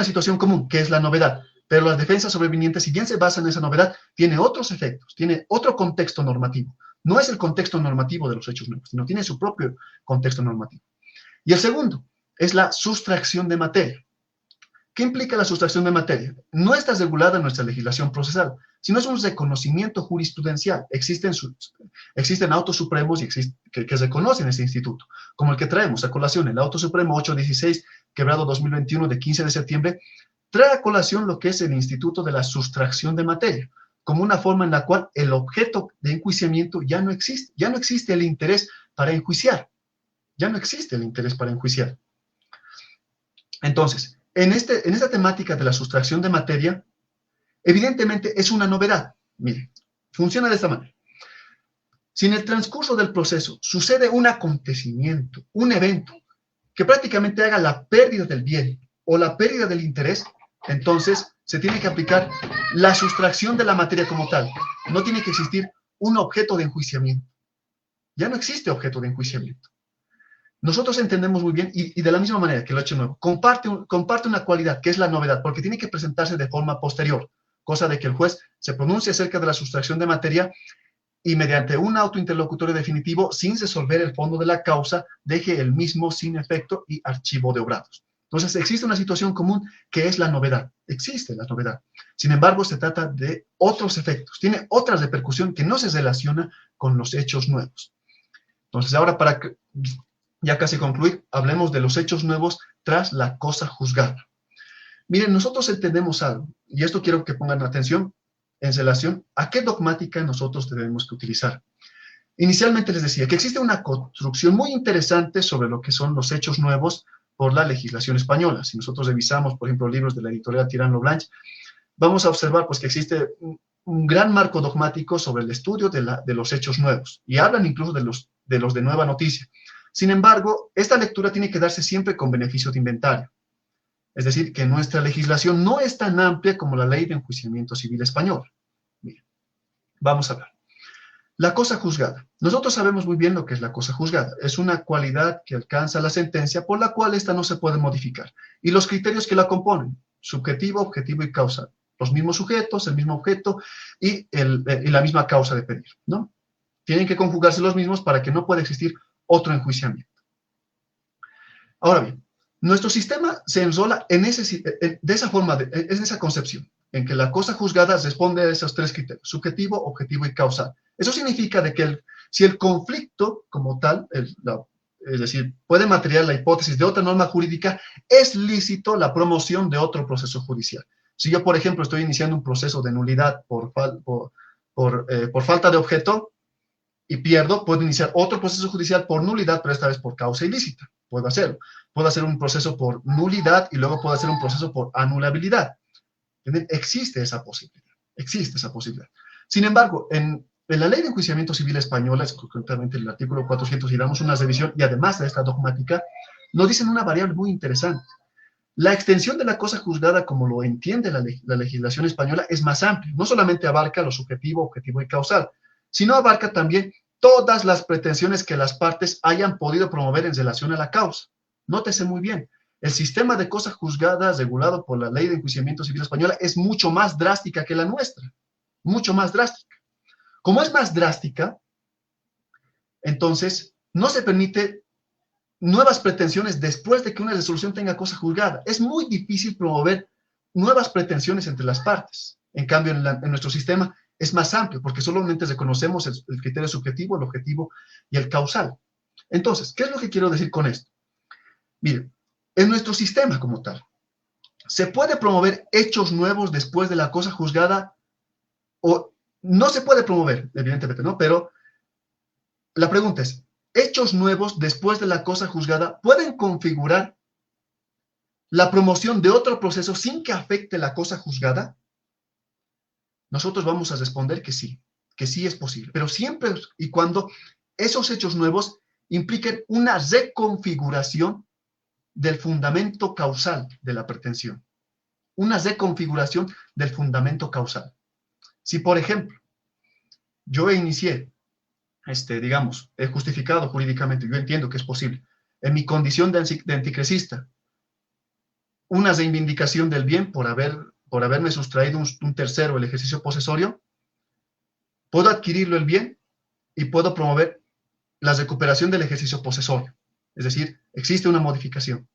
situación común, que es la novedad. Pero la defensa sobreviniente, si bien se basa en esa novedad, tiene otros efectos, tiene otro contexto normativo. No es el contexto normativo de los hechos nuevos, sino tiene su propio contexto normativo. Y el segundo es la sustracción de materia. ¿Qué implica la sustracción de materia? No está regulada en nuestra legislación procesal, sino es un reconocimiento jurisprudencial. Existen autos supremos que reconocen este instituto, como el que traemos a colación, el auto supremo 816, quebrado 2021 de 15 de septiembre, trae a colación lo que es el instituto de la sustracción de materia, como una forma en la cual el objeto de enjuiciamiento ya no existe el interés para enjuiciar, ya no existe el interés para enjuiciar. Entonces, en esta temática de la sustracción de materia, evidentemente es una novedad. Mire, funciona de esta manera. Si en el transcurso del proceso sucede un acontecimiento, un evento, que prácticamente haga la pérdida del bien o la pérdida del interés, entonces se tiene que aplicar la sustracción de la materia como tal. No tiene que existir un objeto de enjuiciamiento. Ya no existe objeto de enjuiciamiento. Nosotros entendemos muy bien, y de la misma manera que el hecho nuevo, comparte una cualidad que es la novedad, porque tiene que presentarse de forma posterior, cosa de que el juez se pronuncie acerca de la sustracción de materia y mediante un auto interlocutorio definitivo, sin resolver el fondo de la causa, deje el mismo sin efecto y archivo de obrados. Entonces, existe una situación común que es la novedad. Existe la novedad. Sin embargo, se trata de otros efectos. Tiene otra repercusión que no se relaciona con los hechos nuevos. Entonces, ahora para ya casi concluir, hablemos de los hechos nuevos tras la cosa juzgada. Miren, nosotros entendemos algo, y esto quiero que pongan atención en relación a qué dogmática nosotros debemos que utilizar. Inicialmente les decía que existe una construcción muy interesante sobre lo que son los hechos nuevos por la legislación española. Si nosotros revisamos, por ejemplo, libros de la editorial Tirán Blanch, vamos a observar pues, que existe un gran marco dogmático sobre el estudio de los hechos nuevos, y hablan incluso de los de nueva noticia. Sin embargo, esta lectura tiene que darse siempre con beneficio de inventario. Es decir, que nuestra legislación no es tan amplia como la Ley de Enjuiciamiento Civil Español. Bien, vamos a ver. La cosa juzgada. Nosotros sabemos muy bien lo que es la cosa juzgada. Es una cualidad que alcanza la sentencia por la cual esta no se puede modificar. Y los criterios que la componen, subjetivo, objetivo y causal. Los mismos sujetos, el mismo objeto y la misma causa de pedir, ¿no? Tienen que conjugarse los mismos para que no pueda existir otro enjuiciamiento. Ahora bien, nuestro sistema se enrola de esa forma, en esa concepción, en que la cosa juzgada responde a esos tres criterios, subjetivo, objetivo y causal. Eso significa de que si el conflicto como tal, es decir, puede materializar la hipótesis de otra norma jurídica, es lícito la promoción de otro proceso judicial. Si yo, por ejemplo, estoy iniciando un proceso de nulidad por falta de objeto, y pierdo, puedo iniciar otro proceso judicial por nulidad, pero esta vez por causa ilícita. Puedo hacerlo. Puedo hacer un proceso por nulidad y luego puedo hacer un proceso por anulabilidad. Existe esa posibilidad. Existe esa posibilidad. Sin embargo, en la Ley de Enjuiciamiento Civil Española, concretamente el artículo 400, y damos una revisión, y además de esta dogmática, nos dicen una variable muy interesante. La extensión de la cosa juzgada, como lo entiende la legislación española, es más amplia. No solamente abarca lo subjetivo, objetivo y causal, sino abarca también todas las pretensiones que las partes hayan podido promover en relación a la causa. Nótese muy bien, el sistema de cosa juzgada regulado por la Ley de Enjuiciamiento Civil Española es mucho más drástica que la nuestra, mucho más drástica. Como es más drástica, entonces no se permite nuevas pretensiones después de que una resolución tenga cosa juzgada. Es muy difícil promover nuevas pretensiones entre las partes. En cambio, en nuestro sistema es más amplio, porque solamente reconocemos el criterio subjetivo, el objetivo y el causal. Entonces, ¿qué es lo que quiero decir con esto? Miren, en nuestro sistema como tal, ¿se puede promover hechos nuevos después de la cosa juzgada? O no se puede promover, evidentemente, ¿no? Pero la pregunta es, ¿hechos nuevos después de la cosa juzgada pueden configurar la promoción de otro proceso sin que afecte la cosa juzgada? Nosotros vamos a responder que sí es posible, pero siempre y cuando esos hechos nuevos impliquen una reconfiguración del fundamento causal de la pretensión. Una reconfiguración del fundamento causal. Si, por ejemplo, yo inicié, digamos, he justificado jurídicamente, yo entiendo que es posible, en mi condición de anticresista, una reivindicación del bien por haberme sustraído un tercero el ejercicio posesorio, puedo adquirirlo el bien y puedo promover la recuperación del ejercicio posesorio. Es decir, existe una modificación.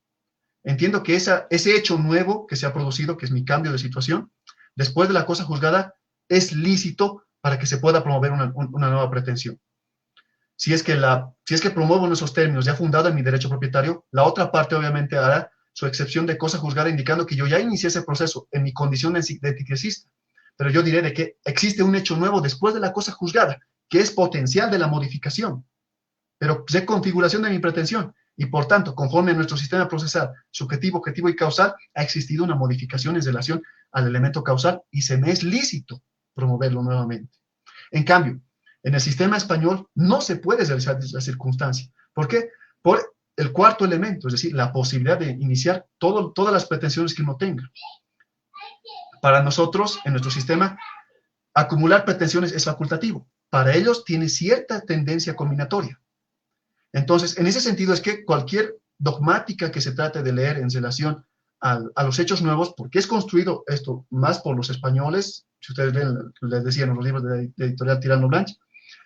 entiendo que ese hecho nuevo que se ha producido, que es mi cambio de situación, después de la cosa juzgada, es lícito para que se pueda promover una nueva pretensión. Si es que promuevo en esos términos ya fundado en mi derecho propietario, la otra parte obviamente hará su excepción de cosa juzgada indicando que yo ya inicié ese proceso en mi condición de etiquecista. Pero yo diré de que existe un hecho nuevo después de la cosa juzgada, que es potencial de la modificación, pero de configuración de mi pretensión. Y por tanto, conforme a nuestro sistema procesal subjetivo, objetivo y causal, ha existido una modificación en relación al elemento causal y se me es lícito promoverlo nuevamente. En cambio, en el sistema español no se puede realizar la circunstancia. ¿Por qué? Por el cuarto elemento, es decir, la posibilidad de iniciar todas las pretensiones que uno tenga. Para nosotros, en nuestro sistema, acumular pretensiones es facultativo. Para ellos tiene cierta tendencia combinatoria. Entonces, en ese sentido es que cualquier dogmática que se trate de leer en relación a los hechos nuevos, porque es construido esto más por los españoles, si ustedes leen, les decía en los libros de editorial Tirano Blanch,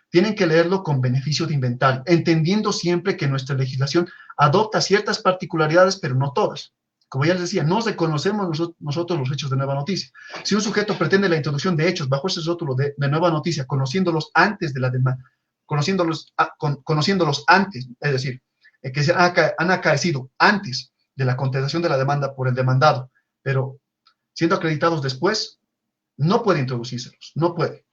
tienen que leerlo con beneficio de inventario, entendiendo siempre que nuestra legislación adopta ciertas particularidades, pero no todas. Como ya les decía, no reconocemos nosotros los hechos de nueva noticia. Si un sujeto pretende la introducción de hechos bajo ese rótulo de nueva noticia, conociéndolos antes de la demanda, conociéndolos antes, es decir, que han acaecido antes de la contestación de la demanda por el demandado, pero siendo acreditados después, no puede introducírselos, no puede.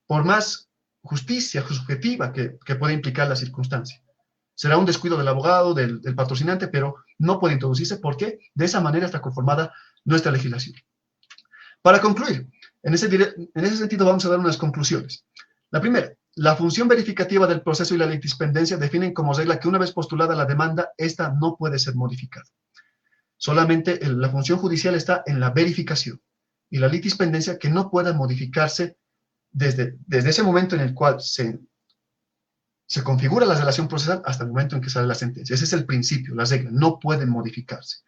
Por más justicia subjetiva que puede implicar la circunstancia. Será un descuido del abogado, del patrocinante, pero no puede introducirse porque de esa manera está conformada nuestra legislación. Para concluir, en ese sentido vamos a dar unas conclusiones. La primera, la función verificativa del proceso y la litispendencia definen como regla que una vez postulada la demanda, esta no puede ser modificada. Solamente la función judicial está en la verificación y la litispendencia que no pueda modificarse desde ese momento en el cual se configura la relación procesal hasta el momento en que sale la sentencia. Ese es el principio, la regla, no pueden modificarse.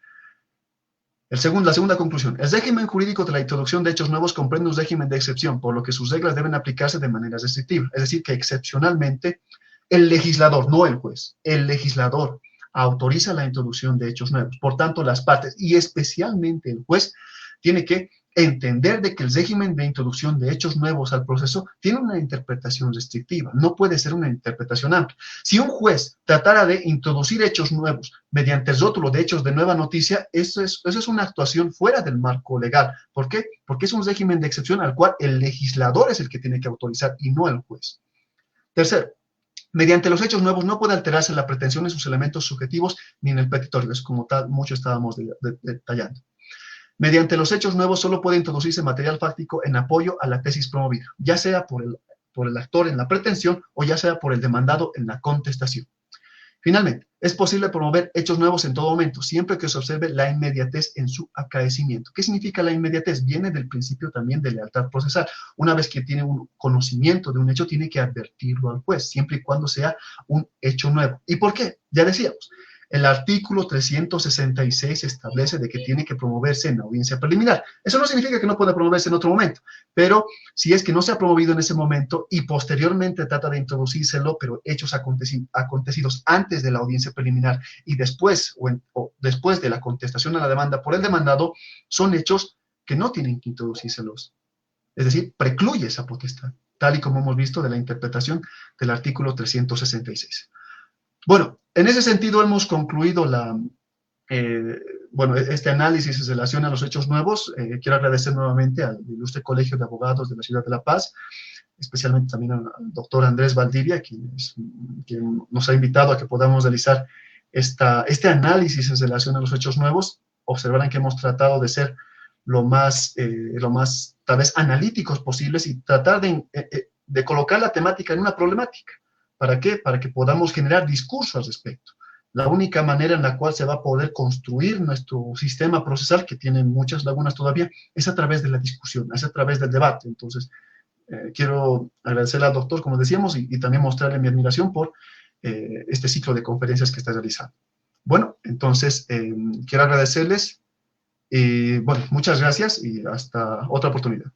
La segunda conclusión, el régimen jurídico de la introducción de hechos nuevos comprende un régimen de excepción, por lo que sus reglas deben aplicarse de manera restrictiva. Es decir, que excepcionalmente el legislador, no el juez, el legislador autoriza la introducción de hechos nuevos. Por tanto, las partes, y especialmente el juez, tiene que entender de que el régimen de introducción de hechos nuevos al proceso tiene una interpretación restrictiva, no puede ser una interpretación amplia. Si un juez tratara de introducir hechos nuevos mediante el rótulo de hechos de nueva noticia, eso es una actuación fuera del marco legal. ¿Por qué? Porque es un régimen de excepción al cual el legislador es el que tiene que autorizar y no el juez. Tercero, mediante los hechos nuevos no puede alterarse la pretensión en sus elementos subjetivos ni en el petitorio, es como tal, mucho estábamos detallando. Mediante los hechos nuevos solo puede introducirse material fáctico en apoyo a la tesis promovida, ya sea por el actor en la pretensión o ya sea por el demandado en la contestación. Finalmente, es posible promover hechos nuevos en todo momento, siempre que se observe la inmediatez en su acaecimiento. ¿Qué significa la inmediatez? Viene del principio también de lealtad procesal. Una vez que tiene un conocimiento de un hecho, tiene que advertirlo al juez, siempre y cuando sea un hecho nuevo. ¿Y por qué? Ya decíamos, el artículo 366 establece de que tiene que promoverse en la audiencia preliminar. Eso no significa que no pueda promoverse en otro momento, pero si es que no se ha promovido en ese momento y posteriormente trata de introducírselo, pero hechos acontecidos antes de la audiencia preliminar y después, o después de la contestación a la demanda por el demandado, son hechos que no tienen que introducírselos. Es decir, precluye esa potestad, tal y como hemos visto de la interpretación del artículo 366. Bueno, en ese sentido hemos concluido este análisis en relación a los hechos nuevos. Quiero agradecer nuevamente al ilustre Colegio de Abogados de la Ciudad de La Paz, especialmente también al doctor Andrés Valdivia, quien nos ha invitado a que podamos realizar este análisis en relación a los hechos nuevos. Observarán que hemos tratado de ser lo más tal vez analíticos posibles y tratar de colocar la temática en una problemática. ¿Para qué? Para que podamos generar discurso al respecto. La única manera en la cual se va a poder construir nuestro sistema procesal, que tiene muchas lagunas todavía, es a través de la discusión, es a través del debate. Entonces, quiero agradecerle al doctor, como decíamos, y también mostrarle mi admiración por este ciclo de conferencias que está realizando. Bueno, entonces, quiero agradecerles. Bueno, muchas gracias y hasta otra oportunidad.